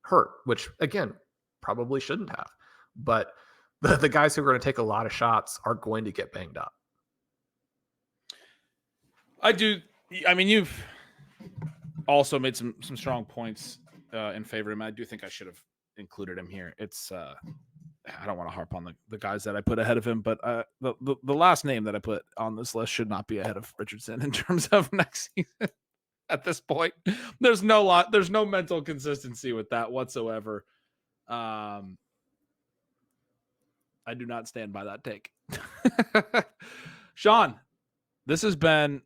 hurt, which again, probably shouldn't have. But the guys who are going to take a lot of shots are going to get banged up. I mean, you've also made some strong points in favor of him. I do think I should have included him here. It's I don't want to harp on the guys that I put ahead of him, but the last name that I put on this list should not be ahead of Richardson in terms of next season. At this point, there's no mental consistency with that whatsoever. I do not stand by that take. Shawn, this has been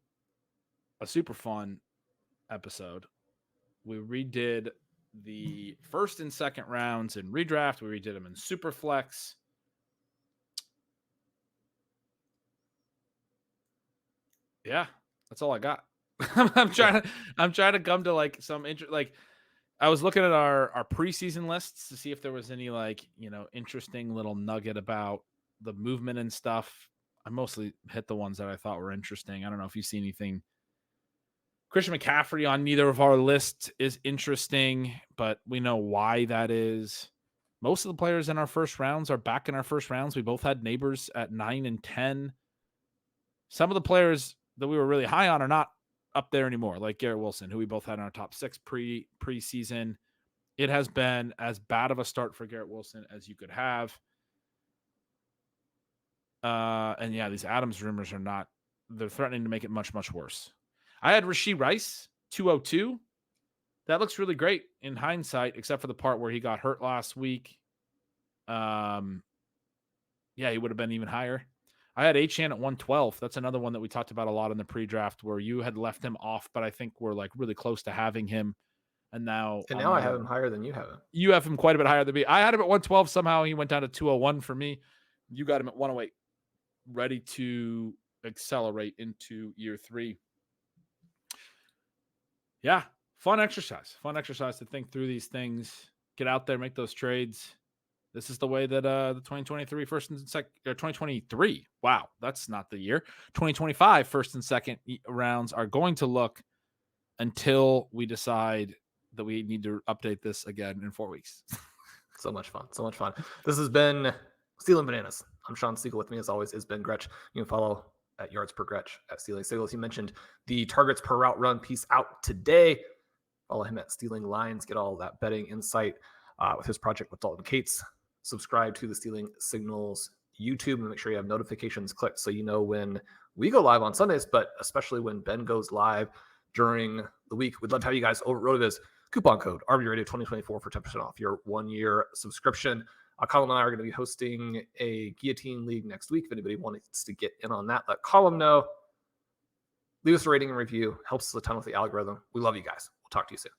a super fun episode. We redid the first and second rounds in redraft. We redid them in Superflex. Yeah, that's all I got. I'm trying to come to like some interest. Like, I was looking at our preseason lists to see if there was any, like, you know, interesting little nugget about the movement and stuff. I mostly hit the ones that I thought were interesting. I don't know if you see anything. Christian McCaffrey on neither of our lists is interesting, but we know why that is. Most of the players in our first rounds are back in our first rounds. We both had neighbors at 9 and 10. Some of the players that we were really high on are not up there anymore, like Garrett Wilson, who we both had in our top 6 preseason. It has been as bad of a start for Garrett Wilson as you could have. And yeah, these Adams rumors they're threatening to make it much, much worse. I had Rashee Rice, 202. That looks really great in hindsight, except for the part where he got hurt last week. Yeah, he would have been even higher. I had Achane at 112. That's another one that we talked about a lot in the pre-draft where you had left him off, but I think we're like really close to having him. And now I have him higher than you have him. You have him quite a bit higher than me. I had him at 112. Somehow he went down to 201 for me. You got him at 108, ready to accelerate into year 3. Yeah, fun exercise to think through these things, get out there, make those trades. This is the way that the 2023 first and second, or 2023. Wow, that's not the year. 2025 first and second rounds are going to look until we decide that we need to update this again in 4 weeks. So much fun. This has been Stealing Bananas. I'm Shawn Siegele. With me, as always, is Ben Gretch. You can follow at yards per Gretch at Stealing Siegele. As you mentioned, the targets per route run piece out today. Follow him at Stealing Lines. Get all that betting insight with his project with Dalton Cates. Subscribe to the Stealing Signals YouTube and make sure you have notifications clicked so you know when we go live on Sundays, but especially when Ben goes live during the week. We'd love to have you guys over at RotoViz. Coupon code RVRadio 2024 for 10% off your 1-year subscription. Colin and I are going to be hosting a Guillotine League next week. If anybody wants to get in on that, let Colin know. Leave us a rating and review. Helps us a ton with the algorithm. We love you guys. We'll talk to you soon.